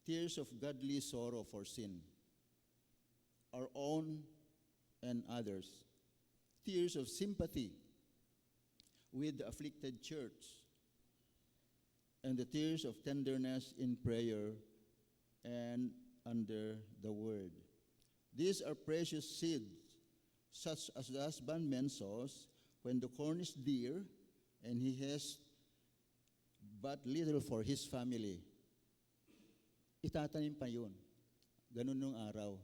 Tears of godly sorrow for sin, our own and others. Tears of sympathy with the afflicted church, and the tears of tenderness in prayer and under the word. These are precious seeds, such as the husbandman sows when the corn is dear and he has but little for his family. Itatanim pa yun. Ganun nung araw.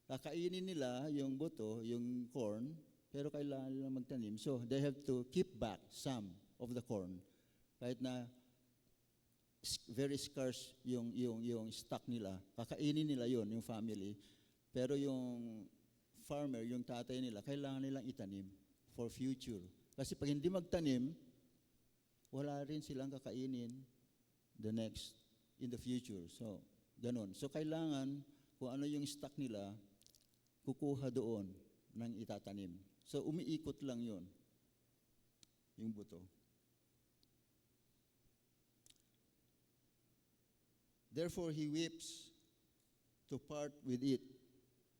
Kakainin nila yung buto, yung corn, pero kailangan nila magtanim. So, they have to keep back some of the corn. Kahit na very scarce yung stock nila, kakainin nila yon yung family. Pero yung farmer, yung tatay nila, kailangan nilang itanim for future. Kasi pag hindi magtanim, wala rin silang kakainin in the future. So, ganun. So, kailangan, kung ano yung stock nila, kukuha doon ng itatanim. So, umiikot lang yon yung buto. Therefore, he weeps to part with it.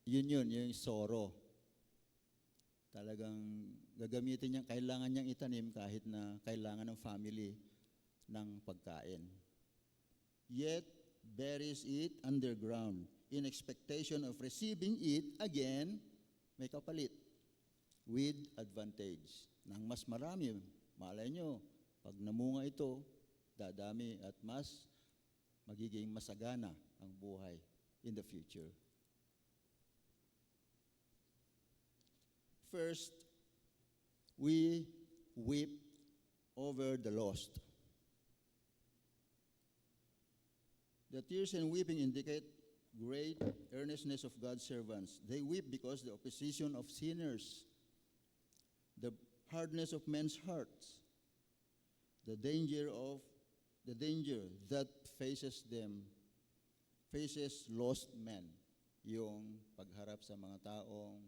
Yun, yung sorrow. Talagang gagamitin niya, kailangan niyang itanim kahit na kailangan ng family ng pagkain. Yet buries it underground in expectation of receiving it again, may kapalit, with advantage. Nang mas marami, malay nyo, pag namunga ito, dadami at mas magiging masagana ang buhay in the future. First, we weep over the lost. The tears and weeping indicate great earnestness of God's servants. They weep because the opposition of sinners, the hardness of men's hearts, the danger that faces lost men, yung pagharap sa mga taong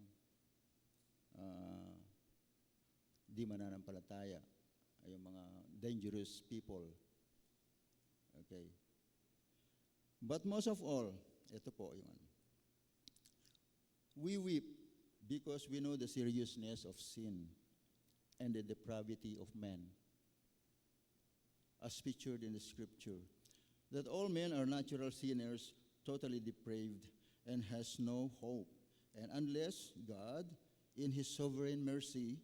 di mananampalataya, yung mga dangerous people. Okay. But most of all, ito po yung ano. We weep because we know the seriousness of sin and the depravity of man, as pictured in the scripture, that all men are natural sinners, totally depraved, and has no hope. And unless God, in His sovereign mercy,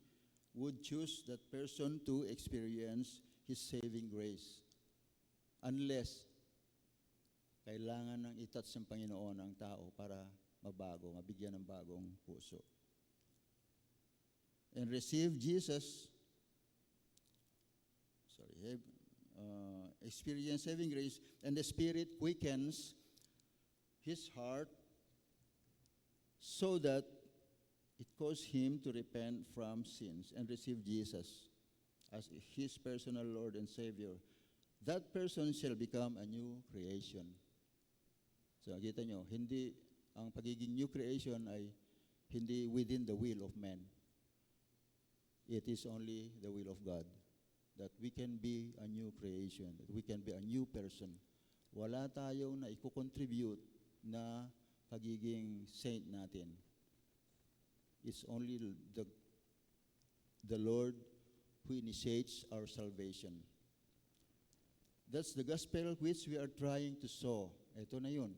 would choose that person to experience His saving grace. Unless kailangan ng itouch ng Panginoon ang tao para mabago, mabigyan ng bagong puso. And receive Jesus, experience saving grace, and the Spirit quickens his heart so that it cause him to repent from sins and receive Jesus as his personal Lord and Savior, that person shall become a new creation. So, kita nyo, hindi, ang pagiging new creation ay hindi within the will of man. It is only the will of God that we can be a new creation, that we can be a new person. Wala tayong na i-contribute na pagiging saint natin. It's only the Lord who initiates our salvation. That's the gospel which we are trying to sow. Ito na yun.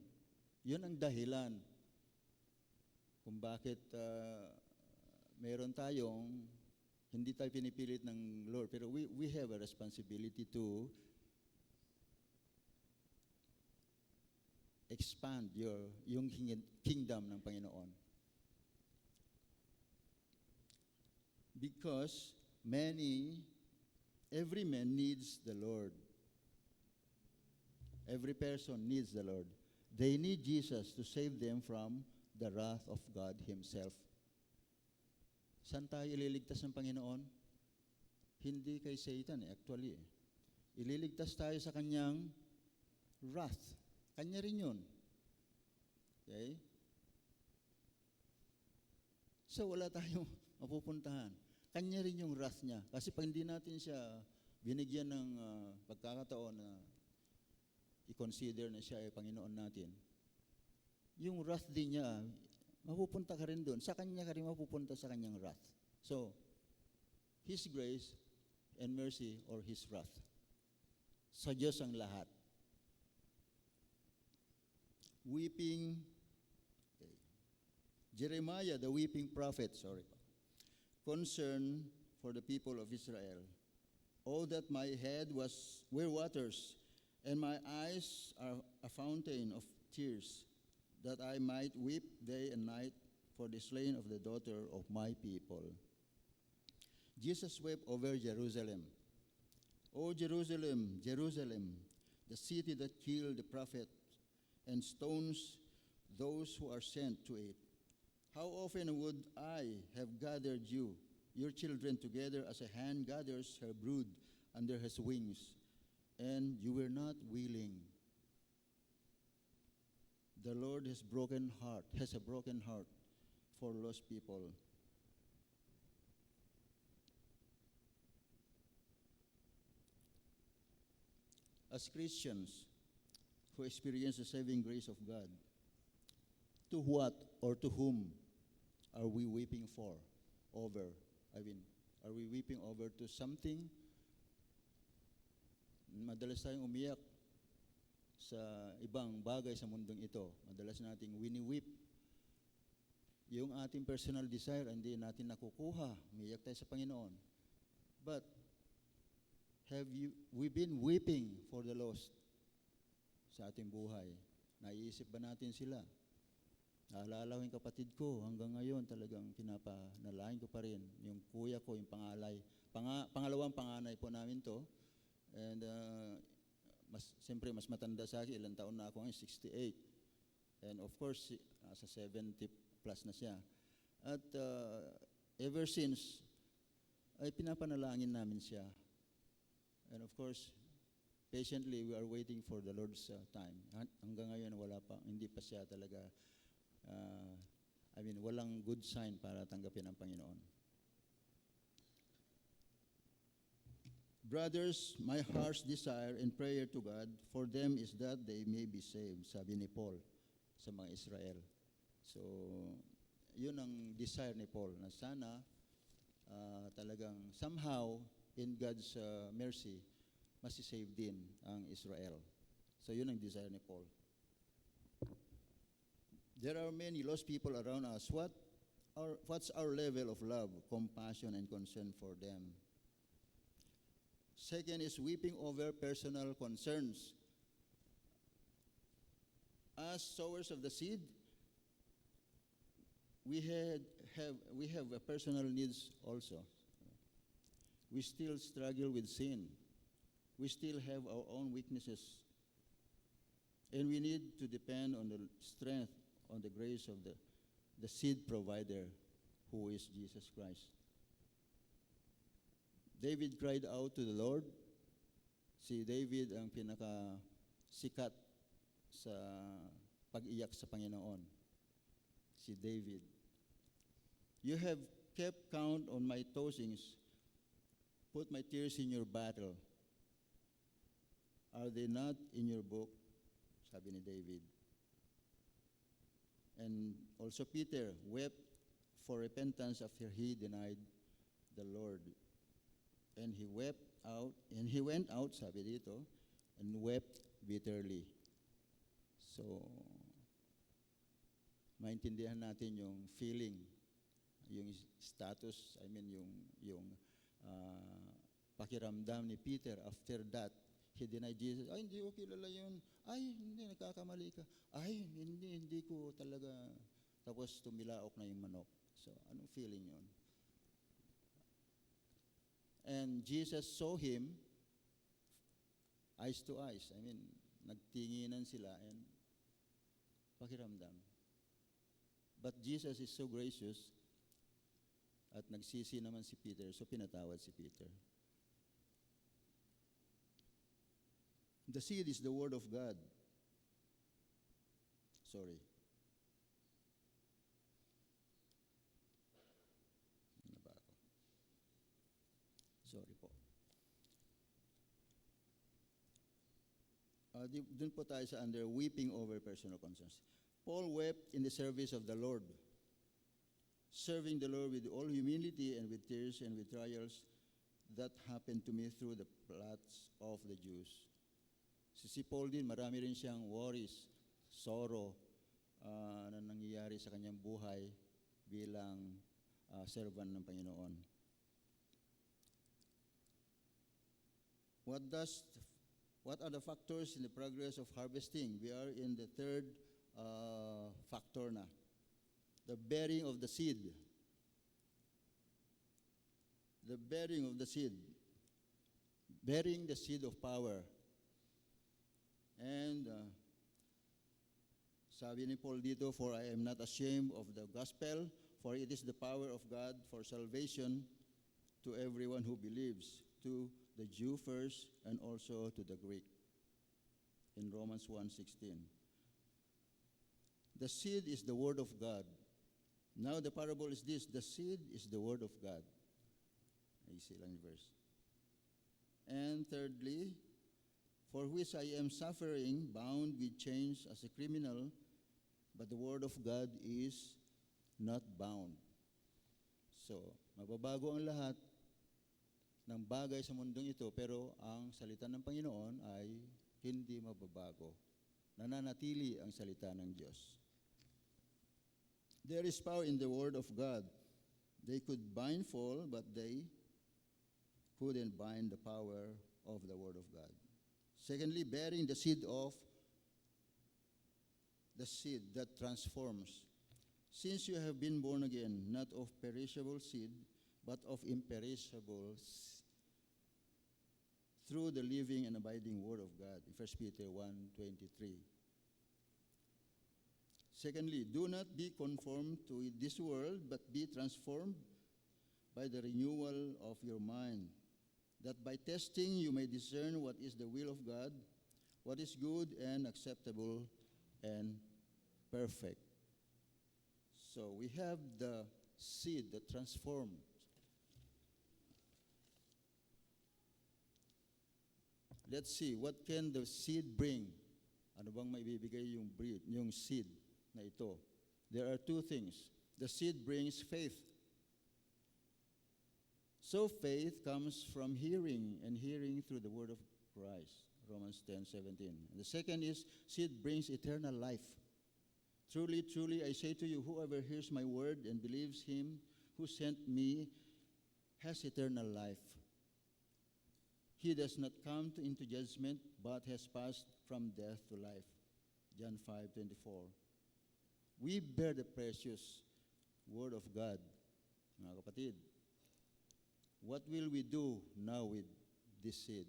Yun ang dahilan kung bakit meron tayong, hindi tayo pinipilit ng Lord, pero we have a responsibility to expand yung kingdom ng Panginoon. Because every man needs the Lord. Every person needs the Lord. They need Jesus to save them from the wrath of God Himself. Saan tayo ililigtas ng Panginoon? Hindi kay Satan actually. Ililigtas tayo sa kanyang wrath. Kanya rin yun. Okay? So wala tayong mapupuntahan. Kanya rin yung wrath niya. Kasi pag hindi natin siya binigyan ng pagkakataon na i-consider na siya ay Panginoon natin, yung wrath din niya, mapupunta ka rin doon. Sa kanya ka rin mapupunta sa kanyang wrath. So, His grace and mercy or His wrath. Sa Diyos ang lahat. Weeping, Jeremiah, the weeping prophet, concern for the people of Israel. Oh, that my head were waters, and my eyes are a fountain of tears, that I might weep day and night for the slain of the daughter of my people. Jesus wept over Jerusalem. O Jerusalem, Jerusalem, the city that killed the prophet and stones those who are sent to it. How often would I have gathered you, your children, together as a hen gathers her brood under his wings, and you were not willing. The Lord has a broken heart for lost people. As Christians who experience the saving grace of God, to what or to whom are we weeping over? Are we weeping over to something? Madalas tayong umiyak sa ibang bagay sa mundong ito. Madalas nating wini-weep. Yung ating personal desire, hindi natin nakukuha. Umiyak tayo sa Panginoon. But, we been weeping for the lost sa ating buhay? Naiisip ba natin sila? Naalala ko yung kapatid ko, hanggang ngayon talagang pinapanalain ko pa rin. Yung kuya ko, yung pangalawang panganay po namin to. And siyempre, mas matanda sa akin, ilang taon na ako ngayon, 68. And of course, nasa 70 plus na siya. At ever since, ay pinapanalangin namin siya. And of course, patiently, we are waiting for the Lord's time. Hanggang ngayon, hindi pa siya talaga, walang good sign para tanggapin ang Panginoon. Brothers, my heart's desire and prayer to God for them is that they may be saved, sabi ni Paul sa mga Israel. So, yun ang desire ni Paul, na sana talagang somehow, in God's mercy, masisave din ang Israel. So, yun ang desire ni Paul. There are many lost people around us. What's our level of love, compassion, and concern for them? Second is weeping over personal concerns. As sowers of the seed, we have a personal needs also. We still struggle with sin. We still have our own weaknesses. And we need to depend on the strength, on the grace of the seed provider, who is Jesus Christ. David cried out to the Lord. Si David ang pinaka-sikat sa pag-iyak sa Panginoon. Si David. You have kept count on my tossings. Put my tears in your bottle. Are they not in your book? Sabi ni David. And also Peter wept for repentance after he denied the Lord. And he went out, sabi dito, and wept bitterly. So, maintindihan natin yung feeling, yung status, yung pakiramdam ni Peter after that. He denied Jesus. Ay, hindi ko kilala yun. Ay, hindi, nagkakamali ka. Ay, hindi ko talaga. Tapos tumilaok na yung manok. So, anong feeling yun? And Jesus saw him eyes to eyes. Nagtinginan sila and pakiramdam. But Jesus is so gracious at nagsisi naman si Peter, so pinatawad si Peter. The seed is the word of God. Sorry. Ano ba ako? Sorry po. Dun po tayo sa under weeping over personal concerns. Paul wept in the service of the Lord, serving the Lord with all humility and with tears and with trials that happened to me through the plots of the Jews. Si Paul din, marami rin siyang worries, sorrow na nangyayari sa kanyang buhay bilang servant ng Panginoon. What are the factors in the progress of harvesting? We are in the third factor na. The bearing of the seed. The bearing of the seed. Bearing the seed of power. And sabi ni Paul dito, for I am not ashamed of the gospel, for it is the power of God for salvation to everyone who believes, to the Jew first and also to the Greek. In Romans 1:16. The seed is the word of God. Now the parable is this, the seed is the word of God. Easy lang yung verse. And thirdly, for which I am suffering, bound with chains as a criminal, but the word of God is not bound. So, mababago ang lahat ng bagay sa mundong ito, pero ang salita ng Panginoon ay hindi mababago. Nananatili ang salita ng Diyos. There is power in the word of God. They could bind Paul, but they couldn't bind the power of the word of God. Secondly, bearing the seed that transforms. Since you have been born again, not of perishable seed, but of imperishable through the living and abiding word of God. 1 Peter 1:23. Secondly, do not be conformed to this world, but be transformed by the renewal of your mind, that by testing you may discern what is the will of God, what is good and acceptable and perfect. So we have the seed that transforms. Let's see, what can the seed bring? Ano bang maibibigay yung seed na ito? There are two things. The seed brings faith. So faith comes from hearing, and hearing through the word of Christ. Romans 10:17. And the second is, seed brings eternal life. Truly, truly, I say to you, whoever hears my word and believes him who sent me has eternal life. He does not come into judgment, but has passed from death to life. John 5:24. We bear the precious word of God. Mga kapatid, what will we do now with this seed?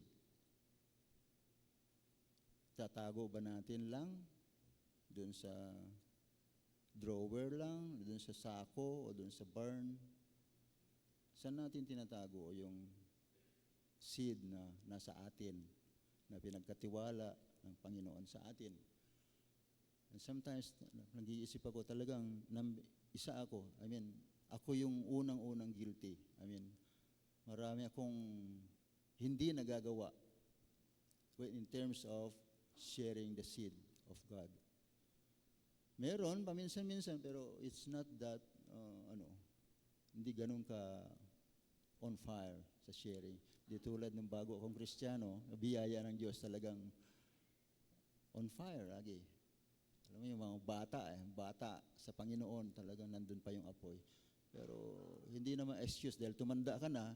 Tatago ba natin lang dun sa drawer lang, doon sa sako, o doon sa barn? Saan natin tinatago yung seed na nasa atin, na pinagkatiwala ng Panginoon sa atin? And sometimes, nag-iisip ako talagang, isa ako, ako yung unang-unang guilty. Marami akong hindi nagagawa in terms of sharing the seed of God. Meron, paminsan-minsan, pero it's not that, hindi ganun ka on fire sa sharing. Di tulad ng bago akong Kristiyano, biyaya ng Diyos talagang on fire lagi. Alam mo yung mga bata sa Panginoon, talagang nandun pa yung apoy. Pero hindi naman excuse dahil tumanda ka na,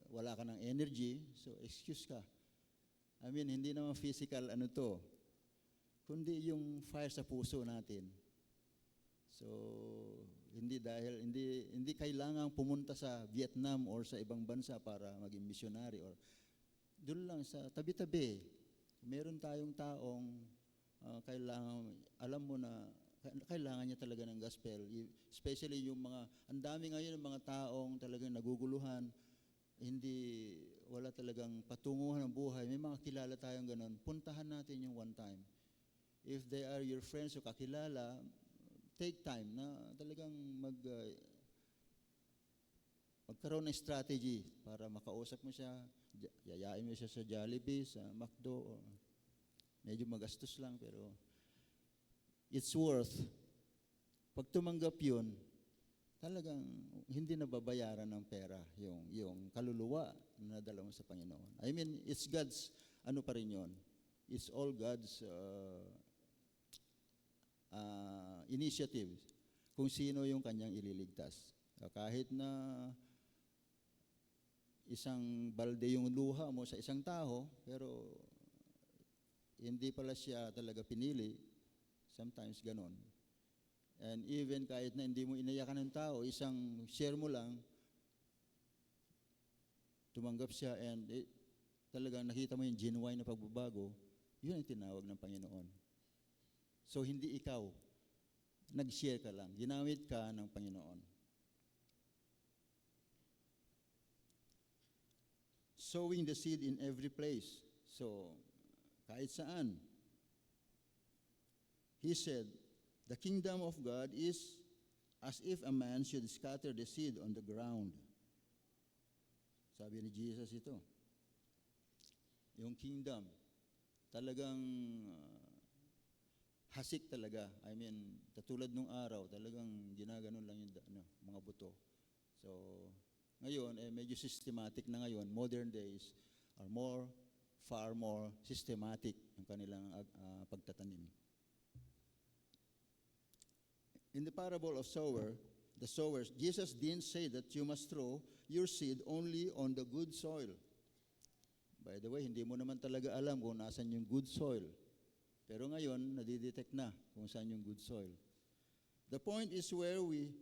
wala ka ng energy, so excuse ka. Hindi naman physical kundi yung fire sa puso natin. So, hindi kailangang pumunta sa Vietnam or sa ibang bansa para maging missionary or doon lang sa tabi-tabi. Meron tayong taong alam mo na kailangan niya talaga ng gospel. Especially ang dami ngayon ng mga taong talagang naguguluhan, wala talagang patunguhan ng buhay. May mga kilala tayong ganun. Puntahan natin yung one time. If they are your friends o kakilala, take time na talagang magkaroon ng strategy para makausap mo siya, yayain mo siya sa Jollibee, sa McDo. Medyo magastos lang, pero it's worth. Pag tumanggap yun, talagang hindi nababayaran ng pera yung kaluluwa na nadala mo sa Panginoon. It's God's, pa rin yun. It's all God's initiative kung sino yung kanyang ililigtas. Kahit na isang balde yung luha mo sa isang tao, pero hindi pala siya talaga pinili, sometimes ganon. And even kahit na hindi mo inayakan ng tao, isang share mo lang, tumanggap siya and talagang nakita mo yung genuine na pagbabago, yun ang tinawag ng Panginoon. So, hindi ikaw. Nag-share ka lang. Ginamit ka ng Panginoon. Sowing the seed in every place. So, kahit saan. He said, the kingdom of God is as if a man should scatter the seed on the ground. Sabi ni Jesus ito. Yung kingdom, talagang hasik talaga. Katulad nung araw, talagang ginaganon lang yung mga buto. So, ngayon, medyo systematic na ngayon. Modern days are far more systematic yung kanilang pagtatanim. In the parable of the sowers, Jesus didn't say that you must throw your seed only on the good soil. By the way, hindi mo naman talaga alam kung nasan yung good soil. Pero ngayon, nadidetect na kung saan yung good soil. The point is where we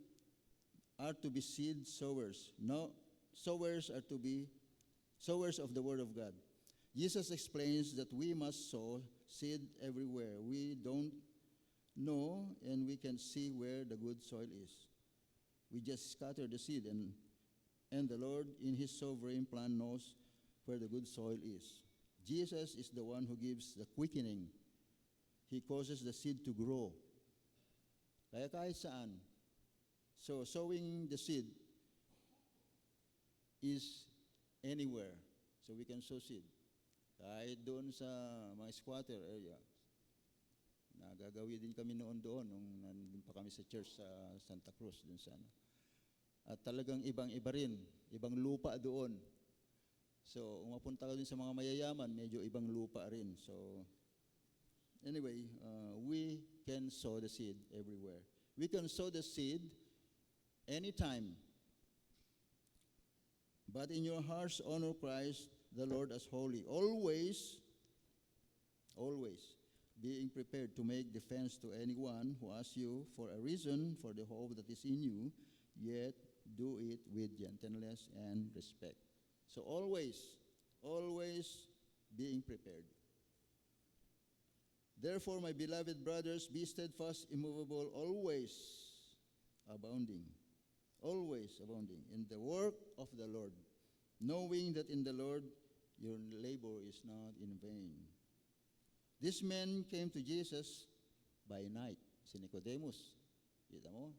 are to be seed sowers. No, sowers are to be sowers of the Word of God. Jesus explains that we must sow seed everywhere. We don't know and we can see where the good soil is. We just scatter the seed and the Lord in His sovereign plan knows where the good soil is. Jesus is the one who gives the quickening. He causes the seed to grow. Kaya kahit saan. So, sowing the seed is anywhere. So, we can sow seed. Kahit doon sa mga squatter area. Nagagawin din kami noon doon nung nandun pa kami sa church sa Santa Cruz. Doon sa At talagang ibang-iba rin. Ibang lupa doon. So, kung mapunta ka din sa mga mayayaman, medyo ibang lupa rin. So, anyway, we can sow the seed everywhere. We can sow the seed anytime. But in your hearts, honor Christ, the Lord as holy. Always being prepared to make defense to anyone who asks you for a reason for the hope that is in you, yet do it with gentleness and respect. So always being prepared. Therefore, my beloved brothers, be steadfast, immovable, always abounding in the work of the Lord, knowing that in the Lord your labor is not in vain. This man came to Jesus by night. Si Nicodemus. Kita mo?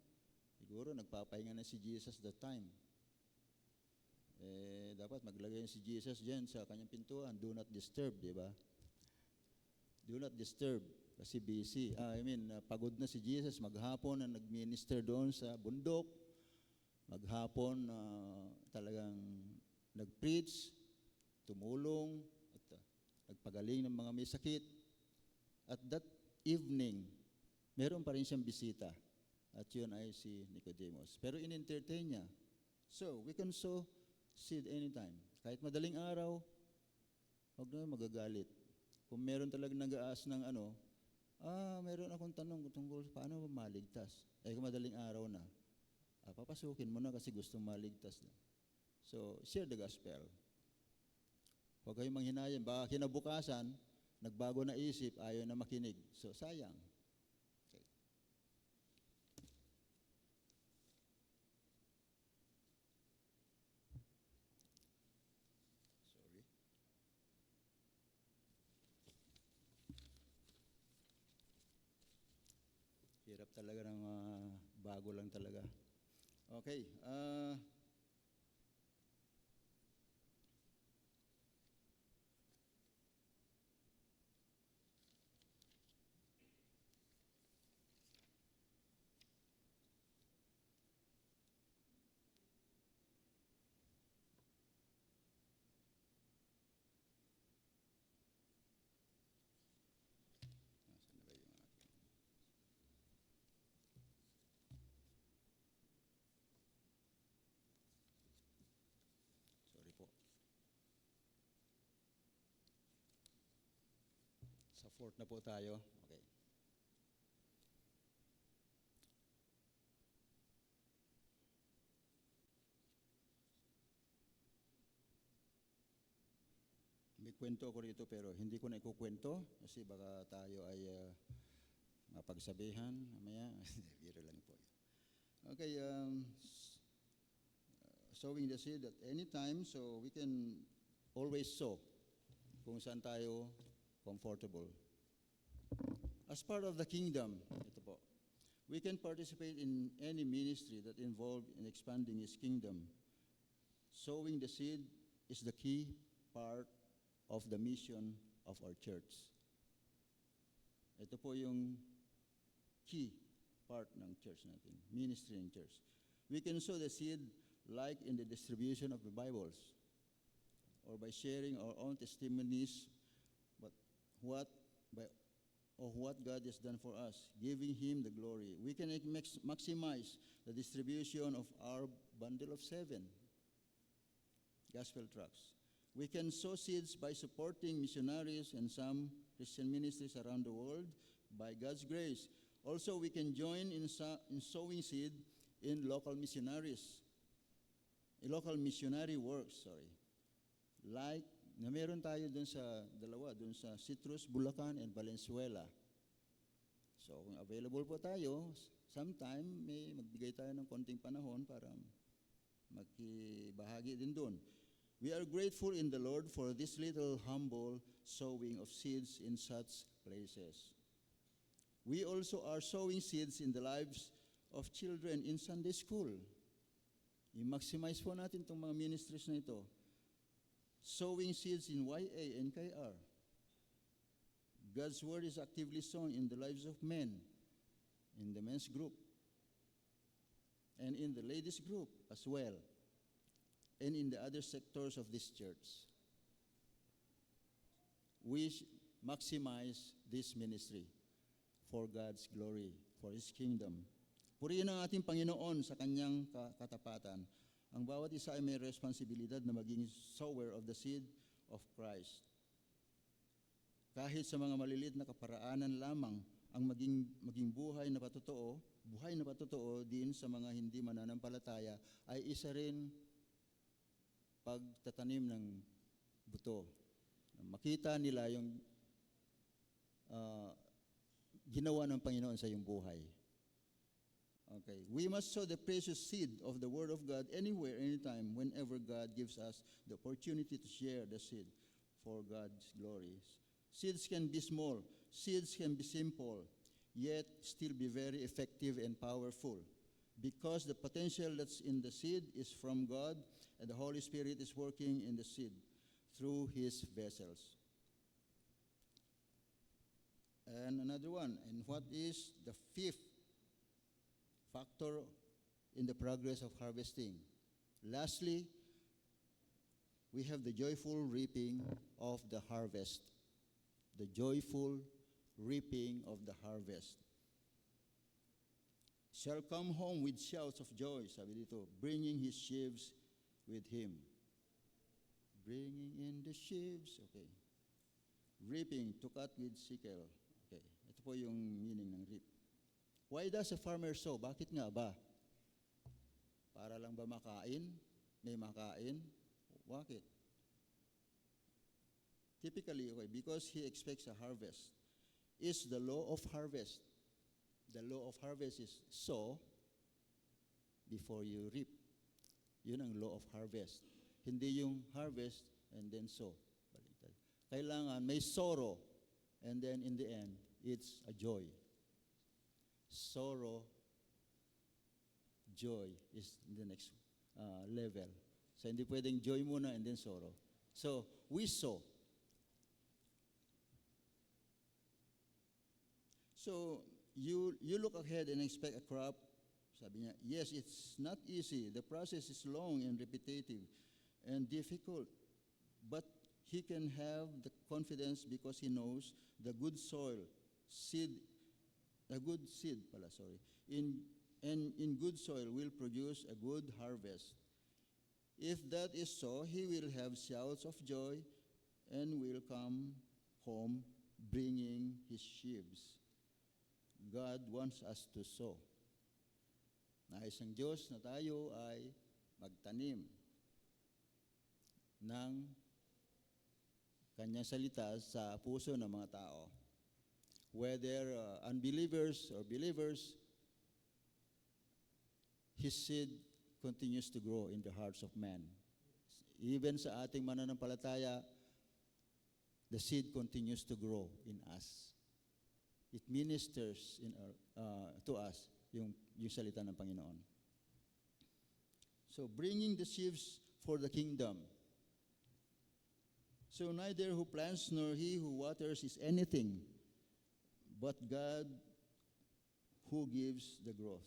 Siguro nagpapahinga na si Jesus that time. Dapat maglagay si Jesus dyan sa kanyang pintuan. Do not disturb, di ba? Do not disturb. Kasi busy. Pagod na si Jesus. Maghapon na nag-minister doon sa bundok. Maghapon talagang nag-preach, tumulong, at nagpagaling ng mga may sakit. At that evening, meron pa rin siyang bisita. At yun ay si Nicodemus. Pero in-entertain niya. So, we can sow seed anytime. Kahit madaling araw, huwag na magagalit. Kung meron talagang nag-aas ng meron akong tanong tungkol paano ba maligtas. Kung madaling araw na, papasukin mo na kasi gustong maligtas na. So, share the gospel. Huwag kayong manghinayang. Baka kinabukasan, nagbago na isip, ayaw na makinig. So, sayang. Okay. Sorry. Hirap talaga ng bago lang talaga. Okay. Sorry po. Sa 4 na po tayo. Okay. May kwento ako rito pero hindi ko na ikukwento kasi baka tayo ay mapagsabihan. Mamaya, biro lang po. Okay, sowing the seed at any time, so we can always sow kung saan tayo comfortable. As part of the kingdom, ito po, we can participate in any ministry that involved in expanding His kingdom. Sowing the seed is the key part of the mission of our church. Ito po yung key part ng church natin, ministry ng church. We can sow the seed like in the distribution of the Bibles or by sharing our own testimonies of what God has done for us, giving Him the glory. We can maximize the distribution of our bundle of 7 gospel tracts. We can sow seeds by supporting missionaries and some Christian ministries around the world by God's grace. Also, we can join in sowing seed in local missionary works, Like, na meron tayo dun sa dun sa Citrus, Bulacan, and Valenzuela. So, kung available po tayo, sometime may magbigay tayo ng konting panahon para makibahagi din dun. We are grateful in the Lord for this little humble sowing of seeds in such places. We also are sowing seeds in the lives of children in Sunday school. I-maximize po natin itong mga ministries na ito. Sowing seeds in YA and KR. God's word is actively sown in the lives of men, in the men's group, and in the ladies' group as well, and in the other sectors of this church. We maximize this ministry for God's glory, for His kingdom. Purihin ang ating Panginoon sa Kanyang katapatan. Ang bawat isa ay may responsibilidad na maging sower of the seed of Christ. Kahit sa mga maliliit na kaparaanan lamang ang maging buhay na patotoo din sa mga hindi mananampalataya ay isa rin pagtatanim ng buto. Makita nila yung ginawa ng Panginoon sa iyong buhay. Okay. We must sow the precious seed of the Word of God anywhere, anytime, whenever God gives us the opportunity to share the seed for God's glory. Seeds can be small, seeds can be simple, yet still be very effective and powerful. Because the potential that's in the seed is from God, and the Holy Spirit is working in the seed through His vessels. And another one, and what is the fifth factor in the progress of harvesting? Lastly, we have the joyful reaping of the harvest. The joyful reaping of the harvest. Shall come home with shouts of joy, sabi dito, bringing his sheaves with him. Bringing in the sheaves, okay. Reaping, to cut with sickle. Okay, ito po yung meaning ng reap. Why does a farmer sow? Bakit nga ba? Para lang ba makain? May makain? Bakit? Typically, okay, because he expects a harvest. Is the law of harvest. The law of harvest is sow before you reap. Yun ang law of harvest. Hindi yung harvest and then sow. Baliktad. Kailangan may sorrow and then in the end, it's a joy. Sorrow, joy is the next level. So hindi pwedeng joy muna and then sorrow. So we sow. So you look ahead and expect a crop. Sabi niya, yes, it's not easy. The process is long and repetitive and difficult. But he can have the confidence because he knows the good soil, in good soil will produce a good harvest. If that is so, he will have shouts of joy and will come home bringing his sheaves. God wants us to sow. Nais ng Diyos na tayo ay magtanim ng kanyang salita sa puso ng mga tao. Whether unbelievers or believers, His seed continues to grow in the hearts of men. Even sa ating mananampalataya, the seed continues to grow in us. It ministers to us yung salita ng Panginoon. So, bringing the sheaves for the kingdom. So, neither who plants nor he who waters is anything, but God who gives the growth.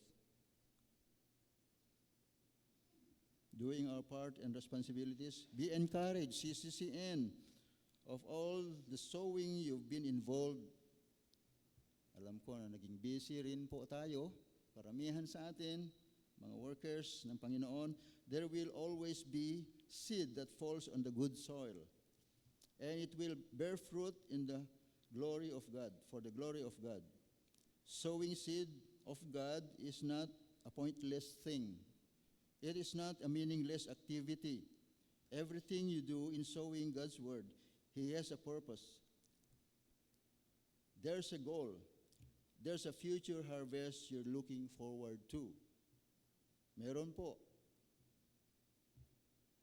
Doing our part and responsibilities, be encouraged, CCCN, of all the sowing you've been involved. Alam ko na naging busy rin po tayo, karamihan sa atin, mga workers ng Panginoon, there will always be seed that falls on the good soil. And it will bear fruit in the glory of God, for the glory of God. Sowing seed of God is not a pointless thing. It is not a meaningless activity. Everything you do in sowing God's word, He has a purpose. There's a goal. There's a future harvest you're looking forward to. Meron po.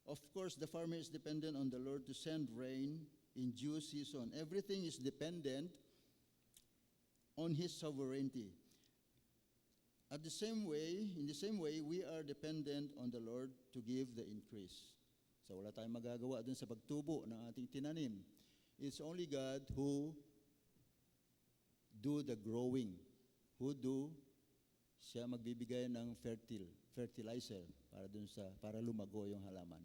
Of course, the farmer is dependent on the Lord to send rain in due season. Everything is dependent on His sovereignty. In the same way, we are dependent on the Lord to give the increase. So wala tayong magagawa dun sa pagtubo ng ating tinanim. It's only God who do the growing, siya magbibigay ng fertilizer para lumago yung halaman.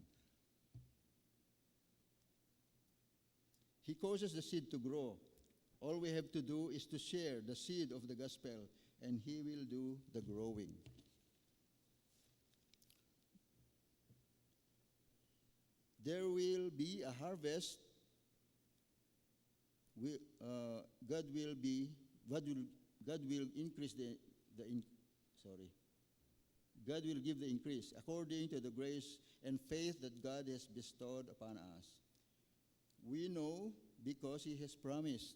He causes the seed to grow. All we have to do is to share the seed of the gospel, and He will do the growing. There will be a harvest. God will increase God will give the increase according to the grace and faith that God has bestowed upon us. We know because He has promised.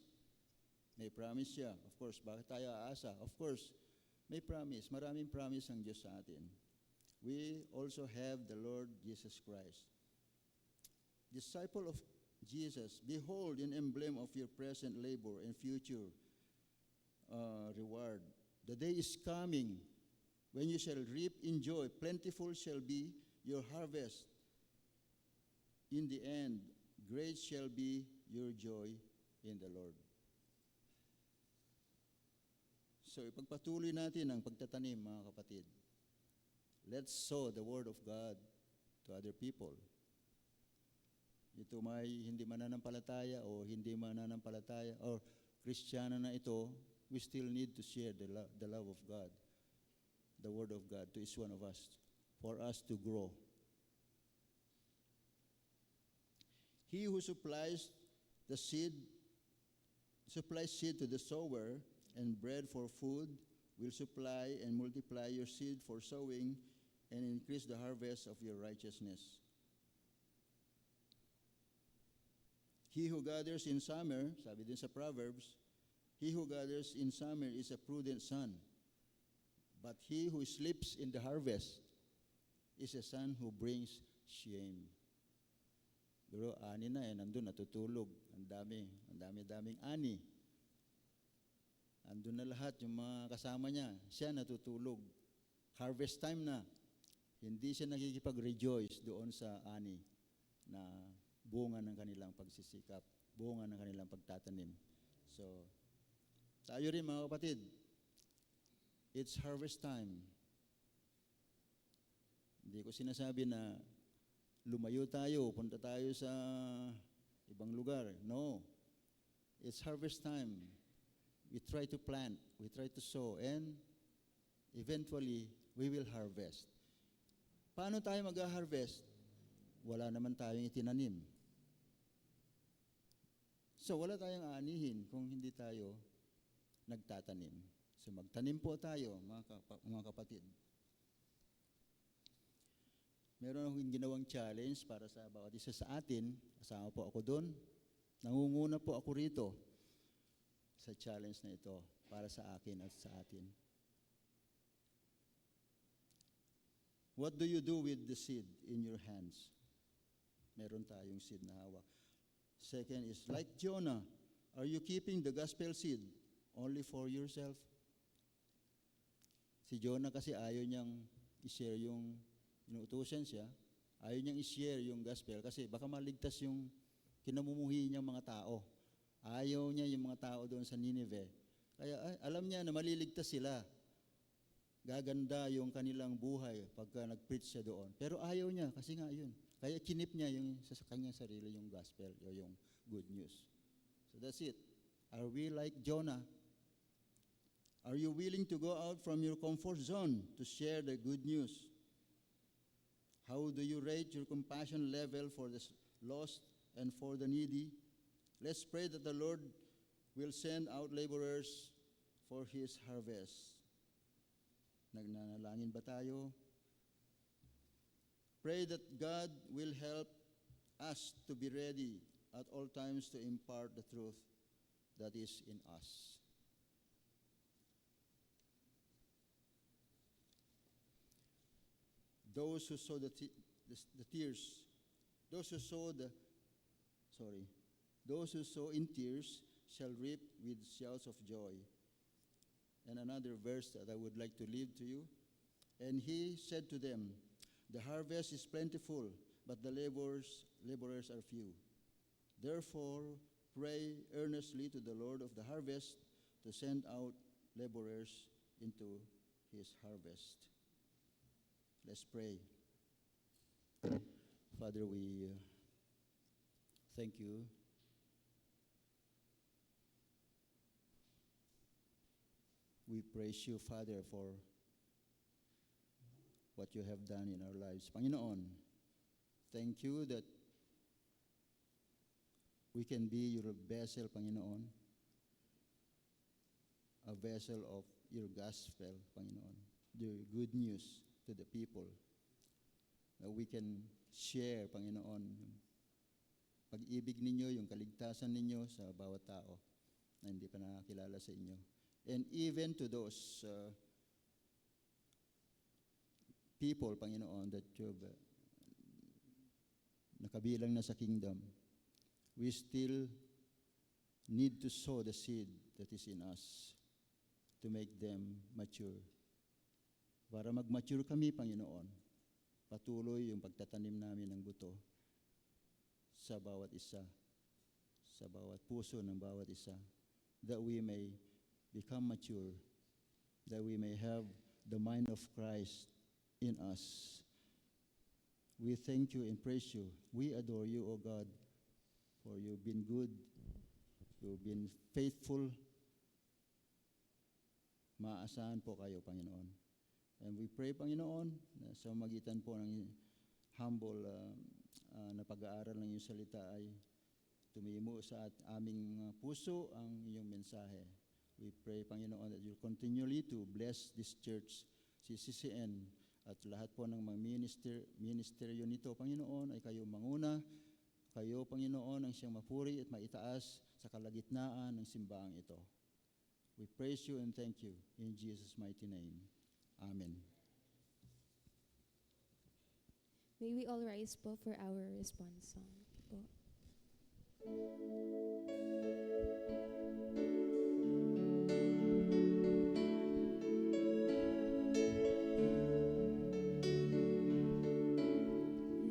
May promise siya. Of course, bakit tayo aasa? Of course, may promise. Maraming promise ang Diyos sa atin. We also have the Lord Jesus Christ. Disciple of Jesus, behold an emblem of your present labor and future reward. The day is coming when you shall reap in joy. Plentiful shall be your harvest. In the end, great shall be your joy in the Lord. So ipagpatuloy natin ang pagtatanim, mga kapatid. Let's sow the Word of God to other people. Ito may hindi mananampalataya o hindi mananampalataya or Kristiyano na ito, we still need to share the love of God, the Word of God to each one of us, for us to grow. He who supplies seed to the sower and bread for food will supply and multiply your seed for sowing and increase the harvest of your righteousness. He who gathers in summer, sabi din sa Proverbs, he who gathers in summer is a prudent son, but he who sleeps in the harvest is a son who brings shame. Pero ani na nandun natutulog. Ang daming ani. Andun na lahat yung mga kasama niya. Siya natutulog. Harvest time na. Hindi siya nakikipag-rejoice doon sa ani na bunga ng kanilang pagsisikap, bunga ng kanilang pagtatanim. So, tayo rin mga kapatid, it's harvest time. Hindi ko sinasabi na lumayo tayo, punta tayo sa ibang lugar. No. It's harvest time. We try to plant, we try to sow, and eventually, we will harvest. Paano tayo mag-harvest? Wala naman tayong itinanim. So, wala tayong aanihin kung hindi tayo nagtatanim. So, magtanim po tayo, mga kapatid. Meron akong ginawang challenge para sa bawat isa sa atin. Kasama po ako doon. Nangunguna po ako rito sa challenge na ito para sa akin at sa atin. What do you do with the seed in your hands? Meron tayong seed na hawak. Second is, like Jonah, are you keeping the gospel seed only for yourself? Si Jonah kasi ayaw niyang i-share yung inuutusan siya, ayaw niyang i-share yung gospel kasi baka maligtas yung kinamumuhi niyang mga tao. Ayaw niya yung mga tao doon sa Nineveh. Kaya alam niya na maliligtas sila. Gaganda yung kanilang buhay pagka nag-preach siya doon. Pero ayaw niya kasi nga yun. Kaya kinip niya yung sa kanyang sarili yung gospel o yung good news. So that's it. Are we like Jonah? Are you willing to go out from your comfort zone to share the good news? How do you rate your compassion level for the lost and for the needy? Let's pray that the Lord will send out laborers for His harvest. Nagnanalangin ba tayo? Pray that God will help us to be ready at all times to impart the truth that is in us. Those who sow those who sow in tears shall reap with shouts of joy. And another verse that I would like to read to you. And he said to them, the harvest is plentiful, but the laborers are few. Therefore, pray earnestly to the Lord of the harvest to send out laborers into his harvest. Let's pray. Father, we thank you. We praise you, Father, for what you have done in our lives. Panginoon, thank you that we can be your vessel, Panginoon, a vessel of your gospel, Panginoon, the good news to the people. That we can share, Panginoon, yung pag-ibig ninyo, yung kaligtasan ninyo sa bawat tao. na hindi pa nakakilala sa inyo. And even to those people, Panginoon, that you've nakabilang na sa kingdom, we still need to sow the seed that is in us to make them mature. Para mag-mature kami, Panginoon, patuloy yung pagtatanim namin ng buto sa bawat isa, sa bawat puso ng bawat isa, that we may become mature, that we may have the mind of Christ in us. We thank you and praise you. We adore you, O God, for you've been good, you've been faithful. Maasahan po kayo, Panginoon. And we pray, Panginoon, na sa magitan po ng humble na pag-aaral ng iyong salita ay tumimo sa aming puso ang iyong mensahe. We pray, Panginoon, that you continually to bless this church, CCCN, at lahat po ng mga ministeryo nito, Panginoon, ay kayo manguna. Kayo, Panginoon, ang siyang mapuri at maitaas sa kalagitnaan ng simbaang ito. We praise you and thank you in Jesus' mighty name. Amen. May we all rise po for our response song po.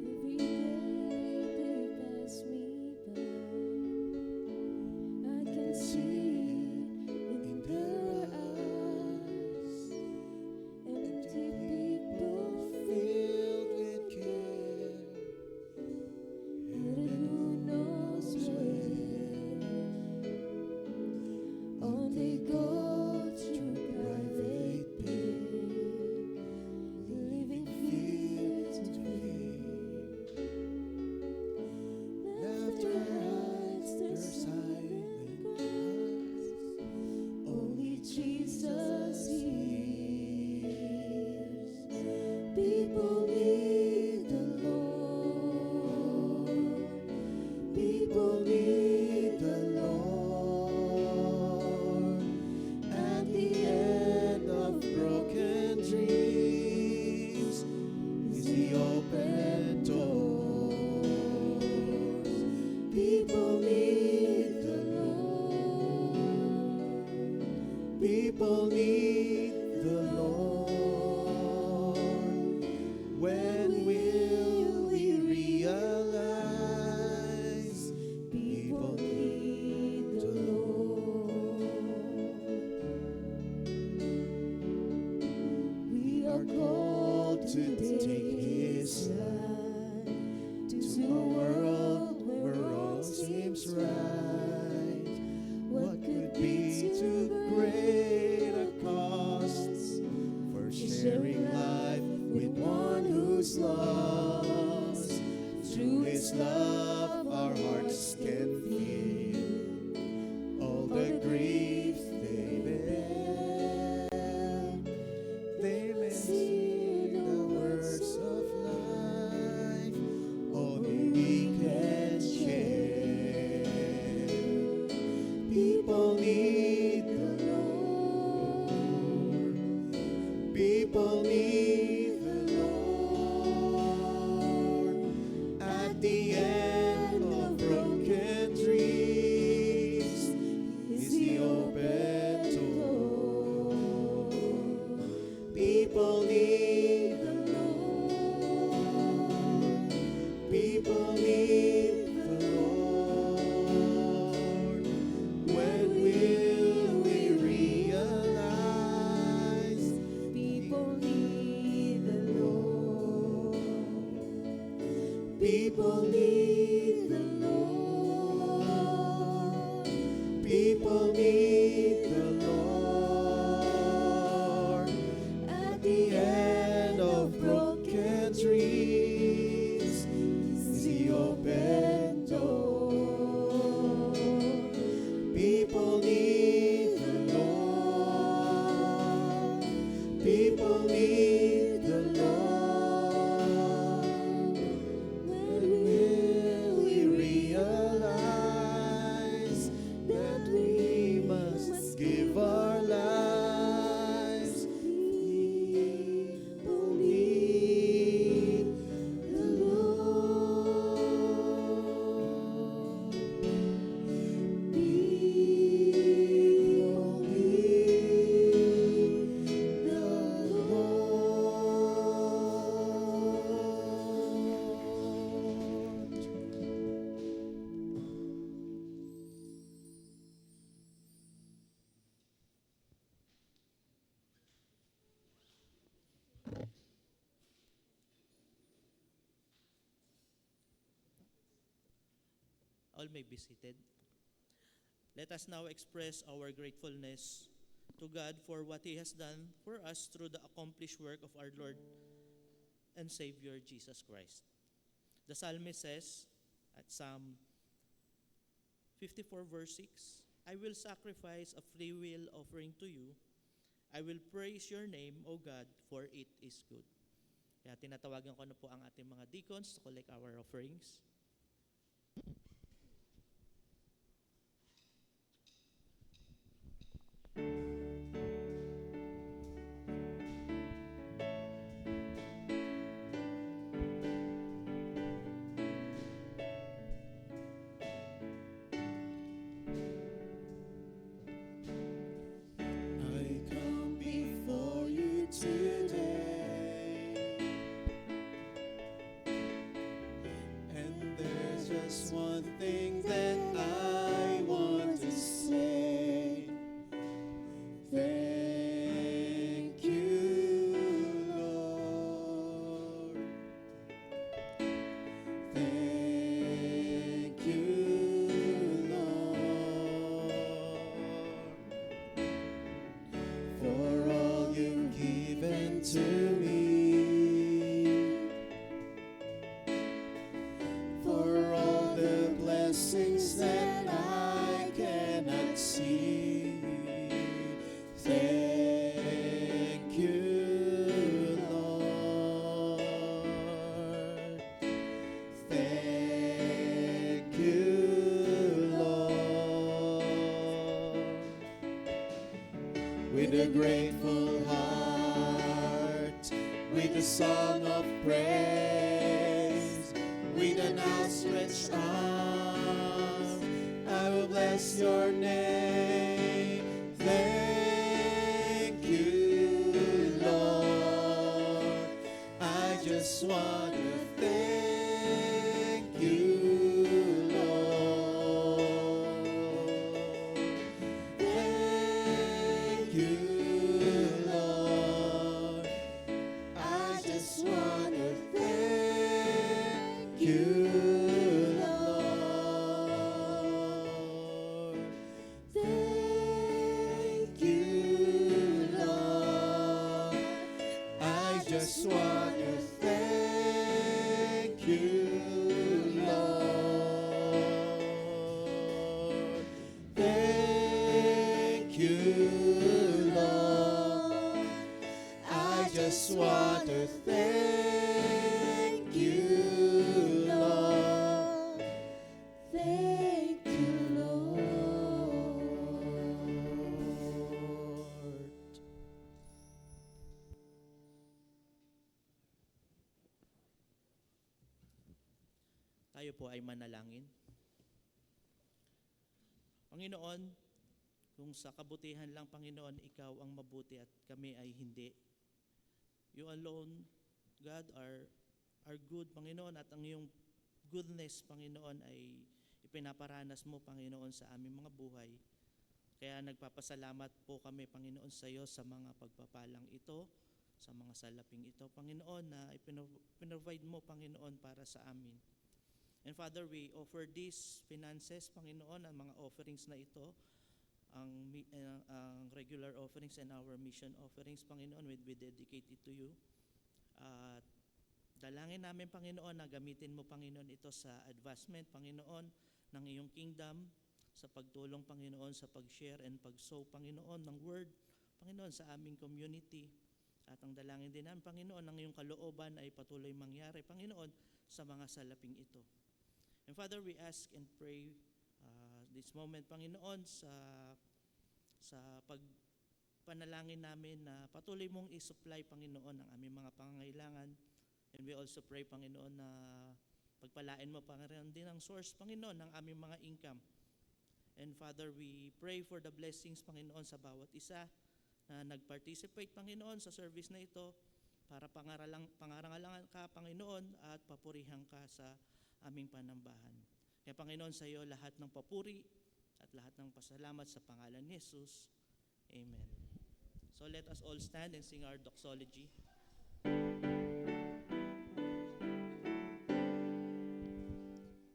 Every day they pass me by, I can see in their eyes, empty people Filled with care, headed who knows where. On they go through private pain, living fear to fear. Left their hearts, their silent cries, only Jesus hears. People need the Lord. People need the Lord. at the end of broken dreams is the open doors. People need the Lord. People need the Lord. When will we realize people need the Lord? We are called to take His hand to a world where all seems right. What could be too great a cost for sharing life with one who's lost? Through His love, our hearts can feel all the grief they bear. They may see the words of life, only we can share. People need the Lord. People need the Lord. At the end of broken dreams is the open door. People need the Lord. People need the Lord. When will we realize people need the Lord? People need the Lord. People need the Lord. At the end of broken dreams is the open door. People need the Lord. People need the Lord. When will we realize that we all may be seated. Let us now express our gratefulness to God for what He has done for us through the accomplished work of our Lord and Savior Jesus Christ. The psalmist says at Psalm 54 verse 6, I will sacrifice a free will offering to you. I will praise your name, O God, for it is good. Kaya tinatawagan ko na po ang ating mga deacons to collect our offerings. I come before you today, and there's just one thing that I want to say. Thank you, Lord. Thank you, Lord, for all you've given to me, for all the blessings that I cannot see. Thank you, Lord. Thank you, Lord. With a grateful heart, with a song of praise, with an outstretched arm, I will bless your name. Thank you, Lord. I just want to thank you, Lord. Thank you, Lord. I just want to thank you, Lord. Thank you, Lord. I just want to thank you, Lord. Thank you, Lord. I just want to thank you, Lord. Thank you, Lord. Tayo po ay manalangin. Panginoon, kung sa kabutihan lang, Panginoon, Ikaw ang mabuti at kami ay hindi. You alone, God, are good, Panginoon, at ang iyong goodness, Panginoon, ay ipinaparanas mo, Panginoon, sa aming mga buhay. Kaya nagpapasalamat po kami, Panginoon, sa iyo sa mga pagpapalang ito, sa mga salaping ito, Panginoon, na ipinrovide mo, Panginoon, para sa amin. And Father, we offer these finances, Panginoon, ang mga offerings na ito, ang regular offerings and our mission offerings, Panginoon, we dedicate it to you. At dalangin namin, Panginoon, na gamitin mo, Panginoon, ito sa advancement, Panginoon, ng iyong kingdom, sa pagtulong, Panginoon, sa pag-share and pag-sow, Panginoon, ng word, Panginoon, sa aming community. At ang dalangin din namin, Panginoon, ng iyong kalooban ay patuloy mangyari, Panginoon, sa mga salaping ito. And Father, we ask and pray this moment, Panginoon, sa pagpanalangin namin na patuloy mong i-supply, Panginoon, ang aming mga pangangailangan. And we also pray, Panginoon, na pagpalain mo, Panginoon, din ang source, Panginoon, ng aming mga income. And Father, we pray for the blessings, Panginoon, sa bawat isa na nag-participate, Panginoon, sa service na ito para pangarangalangan ka, Panginoon, at papurihan ka sa aming panambahan. Kaya Panginoon, sa iyo lahat ng papuri at lahat ng pasalamat sa pangalan ni Jesus. Amen. So let us all stand and sing our doxology.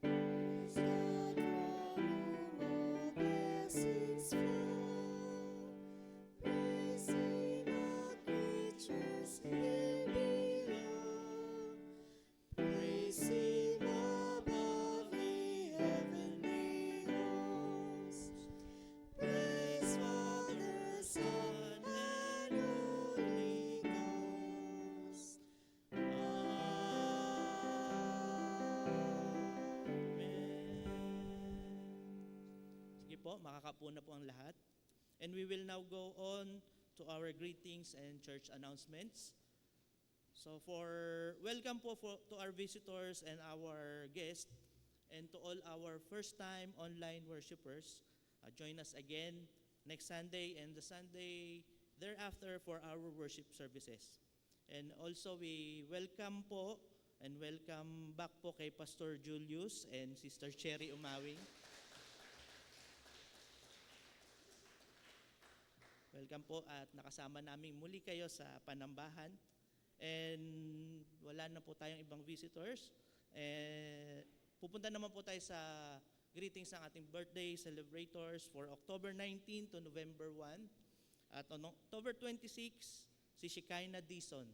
Praise God po, makakapo na po ang lahat. And we will now go on to our greetings and church announcements. So welcome po to our visitors and our guests, and to all our first-time online worshipers. Join us again next Sunday and the Sunday thereafter for our worship services. And also we welcome po and welcome back po kay Pastor Julius and Sister Cherry Umawing. Welcome po at nakasama namin muli kayo sa panambahan. And wala na po tayong ibang visitors. Pupunta naman po tayo sa greetings ng ating birthday celebrators for October 19 to November 1. At on October 26, si Shekinah Dison.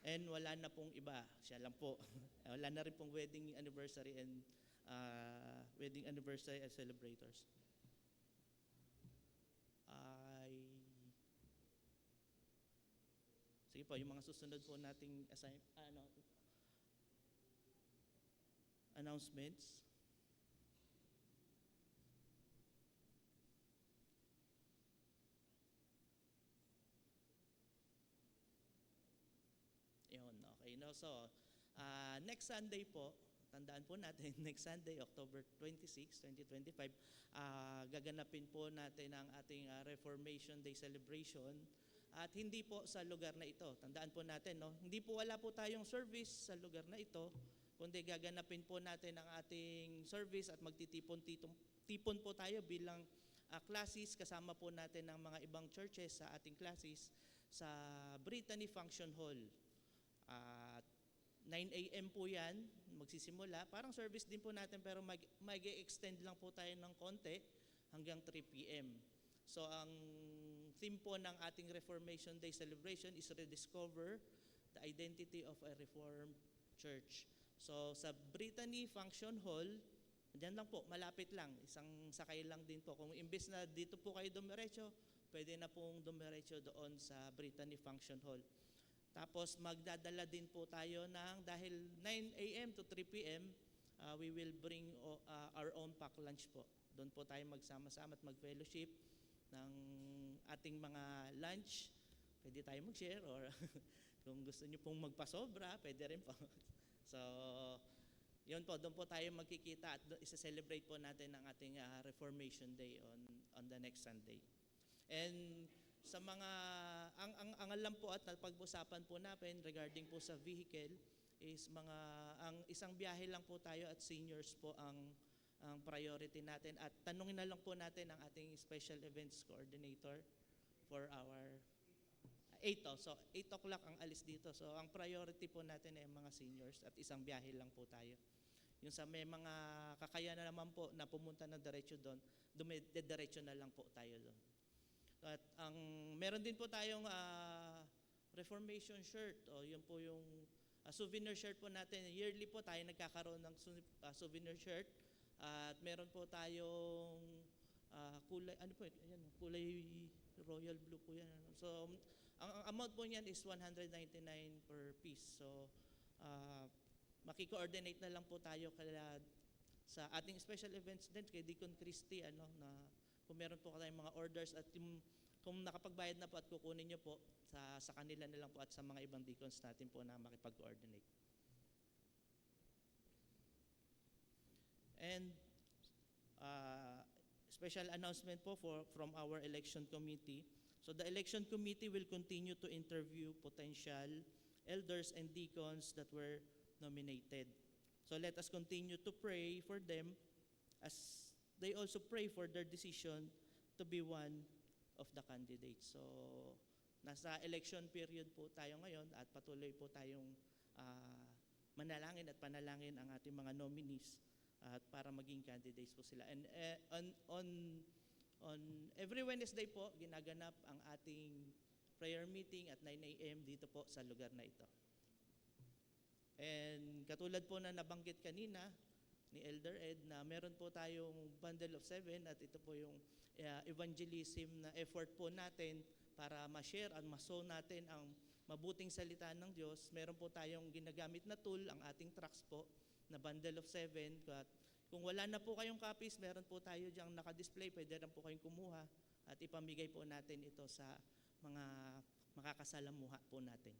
And wala na pong iba, siya lang po. Wala na rin pong wedding anniversary and celebrators. Sige po, yung mga susunod po nating announcements. Yun, okay. No? So, next Sunday po, tandaan po natin, next Sunday, October 26, 2025, gaganapin po natin ang ating Reformation Day celebration. At hindi po sa lugar na ito. Tandaan po natin, no? Hindi po wala po tayong service sa lugar na ito, kundi gaganapin po natin ang ating service at magtitipon po tayo bilang classes, kasama po natin ng mga ibang churches sa ating classes sa Brittany Function Hall. 9 a.m. po yan, magsisimula. Parang service din po natin pero mag-extend lang po tayo ng konti hanggang 3 p.m. So ang theme po ng ating Reformation Day celebration is Rediscover the Identity of a Reformed Church. So sa Brittany Function Hall, diyan lang po, malapit lang, isang sakay lang din po. Kung imbes na dito po kayo dumiretso, pwede na pong dumiretso doon sa Brittany Function Hall. Tapos magdadala din po tayo dahil 9 a.m. to 3 p.m., we will bring our own pack lunch po. Doon po tayo magsama-sama at mag-fellowship ng ating mga lunch. Pwede tayo mag-share or kung gusto nyo pong magpasobra, pwede rin po. So, yun po, doon po tayo magkikita at isa-celebrate po natin ang ating Reformation Day on the next Sunday. And sa mga, ang alam po at pag-usapan po natin regarding po sa vehicle is ang isang biyahe lang po tayo at seniors po ang priority natin. At tanungin na lang po natin ang ating special events coordinator for our 8. So 8 o'clock ang alis dito. So ang priority po natin ay mga seniors at isang biyahe lang po tayo. Yung sa may mga kakayanan naman po na pumunta na diretso doon, diretso na lang po tayo doon. At meron din po tayong Reformation shirt. Yun po yung souvenir shirt po natin. Yearly po tayo nagkakaroon ng souvenir shirt. At meron po tayong kulay, kulay royal blue po yan. So, ang amount po niyan is 199 per piece. So, makikoordinate na lang po tayo sa ating special events din kay Deacon Christy, na kung meron po tayong mga orders at kung nakapagbayad na po at kukunin nyo po sa kanila na lang po at sa mga ibang deacons natin po na makipag-coordinate. And special announcement po from our election committee. So the election committee will continue to interview potential elders and deacons that were nominated. So let us continue to pray for them as they also pray for their decision to be one of the candidates. So nasa election period po tayo ngayon at patuloy po tayong manalangin at panalangin ang ating mga nominees at para maging candidates po sila. And on every Wednesday po, ginaganap ang ating prayer meeting at 9 a.m. dito po sa lugar na ito. And katulad po na nabanggit kanina ni Elder Ed na meron po tayong bundle of 7 at ito po yung evangelism na effort po natin para ma-share at ma-sow natin ang mabuting salita ng Diyos. Meron po tayong ginagamit na tool, ang ating tracts po, na bundle of 7. At kung wala na po kayong copies, meron po tayo diyang naka-display, pwede rin po kayong kumuha at ipamigay po natin ito sa mga makakasalamuha po natin.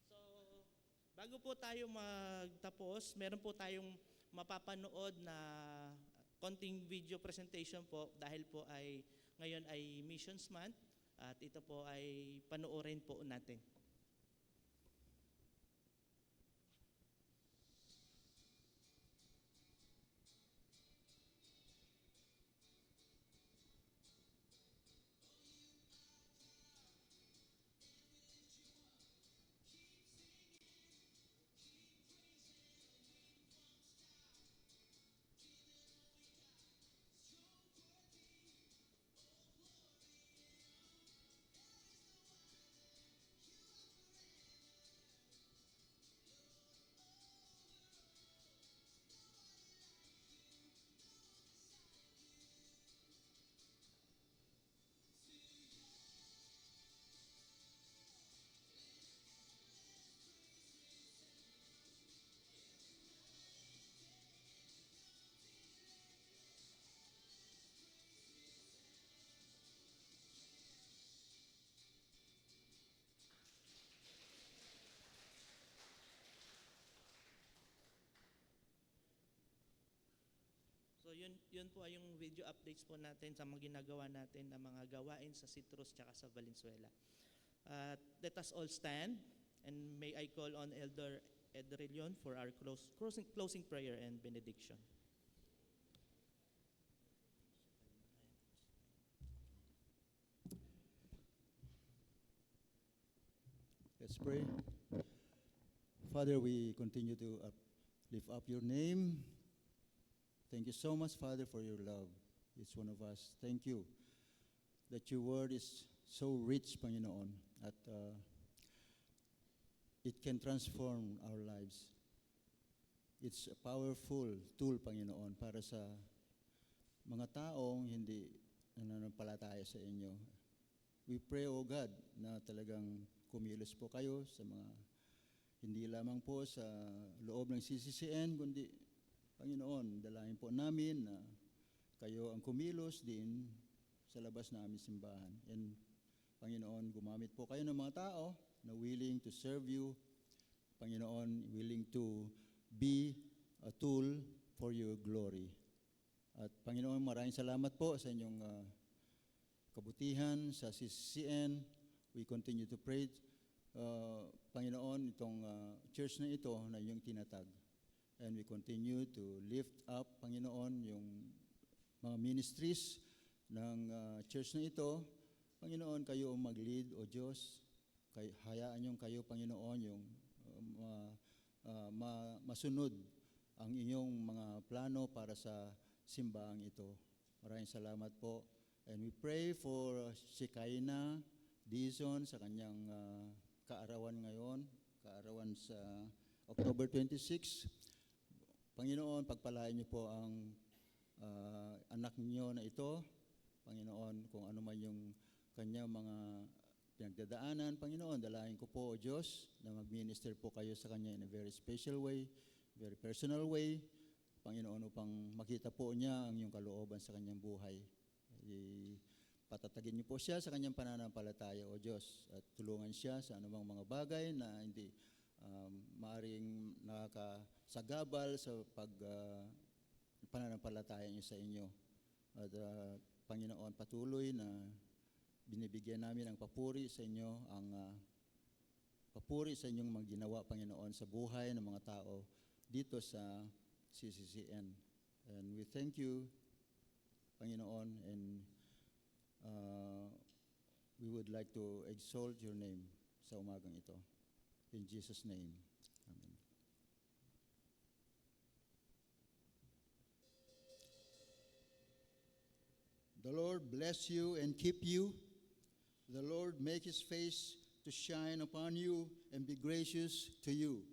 So, bago po tayo magtapos, meron po tayong mapapanood na konting video presentation po dahil po ay ngayon ay Missions Month at ito po ay panoorin po natin. So yun po ay yung video updates po natin sa mga ginagawa natin na mga gawain sa Citrus tsaka sa Valenzuela. Let us all stand and may I call on Elder Edrelion for our closing prayer and benediction. Let's pray. Father, we continue to lift up your name. Thank you so much, Father, for your love. Each one of us. Thank you that your word is so rich, Panginoon, at it can transform our lives. It's a powerful tool, Panginoon, para sa mga taong hindi nananampalataya sa inyo. We pray, O God, na talagang kumilos po kayo sa mga, hindi lamang po sa loob ng CCCN, kundi Panginoon, dalahin po namin na kayo ang kumilos din sa labas na aming simbahan. And Panginoon, gumamit po kayo ng mga tao na willing to serve you. Panginoon, willing to be a tool for your glory. At Panginoon, maraming salamat po sa inyong kabutihan sa CCCN. We continue to pray, Panginoon, itong church na ito na iyong tinatag. And we continue to lift up, Panginoon, yung mga ministries ng church na ito. Panginoon, kayo ang mag-lead, O Diyos. Hayaan yung kayo, Panginoon, yung masunod ang inyong mga plano para sa simbahang ito. Maraming salamat po. And we pray for Shekinah Dizon sa kanyang kaarawan ngayon, kaarawan sa October 26. Panginoon, pagpalain niyo po ang anak niyo na ito. Panginoon, kung ano man yung kanyang mga pinagdadaanan, Panginoon, dalahin ko po, O Diyos, na mag-minister po kayo sa kanya in a very special way, very personal way. Panginoon, upang makita po niya ang iyong kalooban sa kanyang buhay. Patatagin niyo po siya sa kanyang pananampalataya, O Diyos, at tulungan siya sa anumang mga bagay na hindi maaring nakakasagabal sa pananampalataya niyo sa inyo. At Panginoon, patuloy na binibigyan namin ang papuri sa inyo, ang papuri sa inyong mga ginawa, Panginoon, sa buhay ng mga tao dito sa CCCN. And we thank you, Panginoon, and we would like to exalt your name sa umagang ito. In Jesus' name, amen. The Lord bless you and keep you. The Lord make his face to shine upon you and be gracious to you.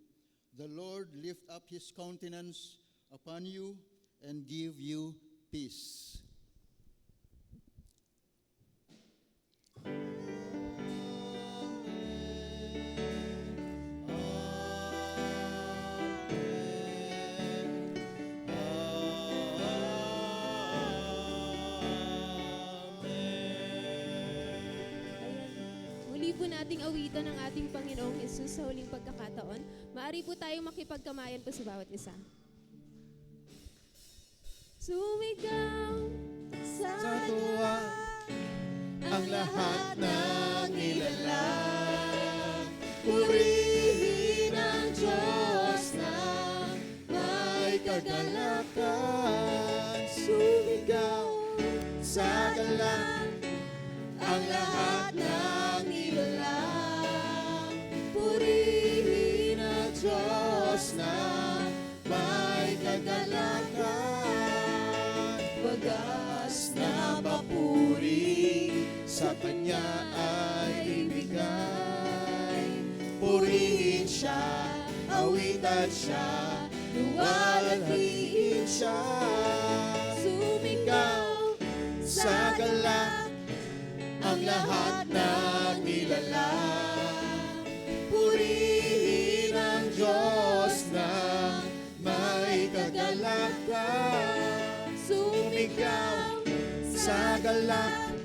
The Lord lift up his countenance upon you and give you peace. po nating awitan ng ating Panginoong Jesus sa huling pagkakataon. Maaari po tayong makipagkamayan po sa bawat isa. Sumigaw sa Sa tuwa ang lahat ng nilalang. Purihin ang Diyos na may kagalakan. Sumigaw sa galang ang lahat ng nilalang. Purihin ang Diyos na may kagalakan. Wagas na papuri sa Kanya ay ibigay. Purihin siya, awitan siya, luwalhatiin siya. Sumigaw sa galang ang lahat ng nilalang. Purihin ang Diyos na may kagalakan. Sumigaw sa galang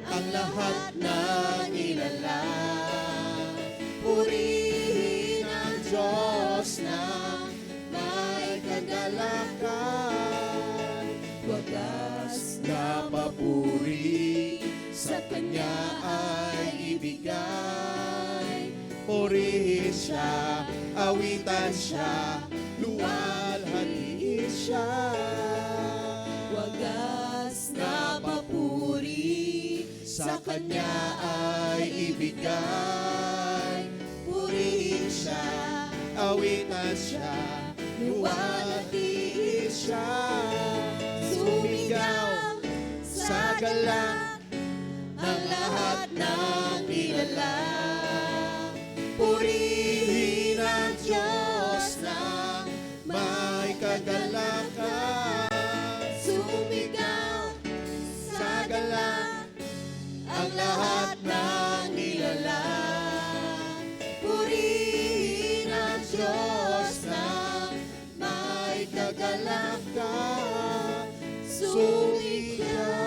ang lahat ng nilalang. Purihin ang Diyos na may kagalakan. Wagas na papuri sa Kanya ay ibigay. Purihin siya, awitan siya, luwalhatiin siya. Wagas na papuri sa Kanya ay ibigay. Purihin siya, awitan siya, luwalhatiin siya. Sumigaw sa galang ang lahat ng nilalang. Purihin ang Diyos na may kagalakan. Sumigaw sa galang ang lahat ng nilalang. Purihin ang Diyos na may kagalakan. Sumigaw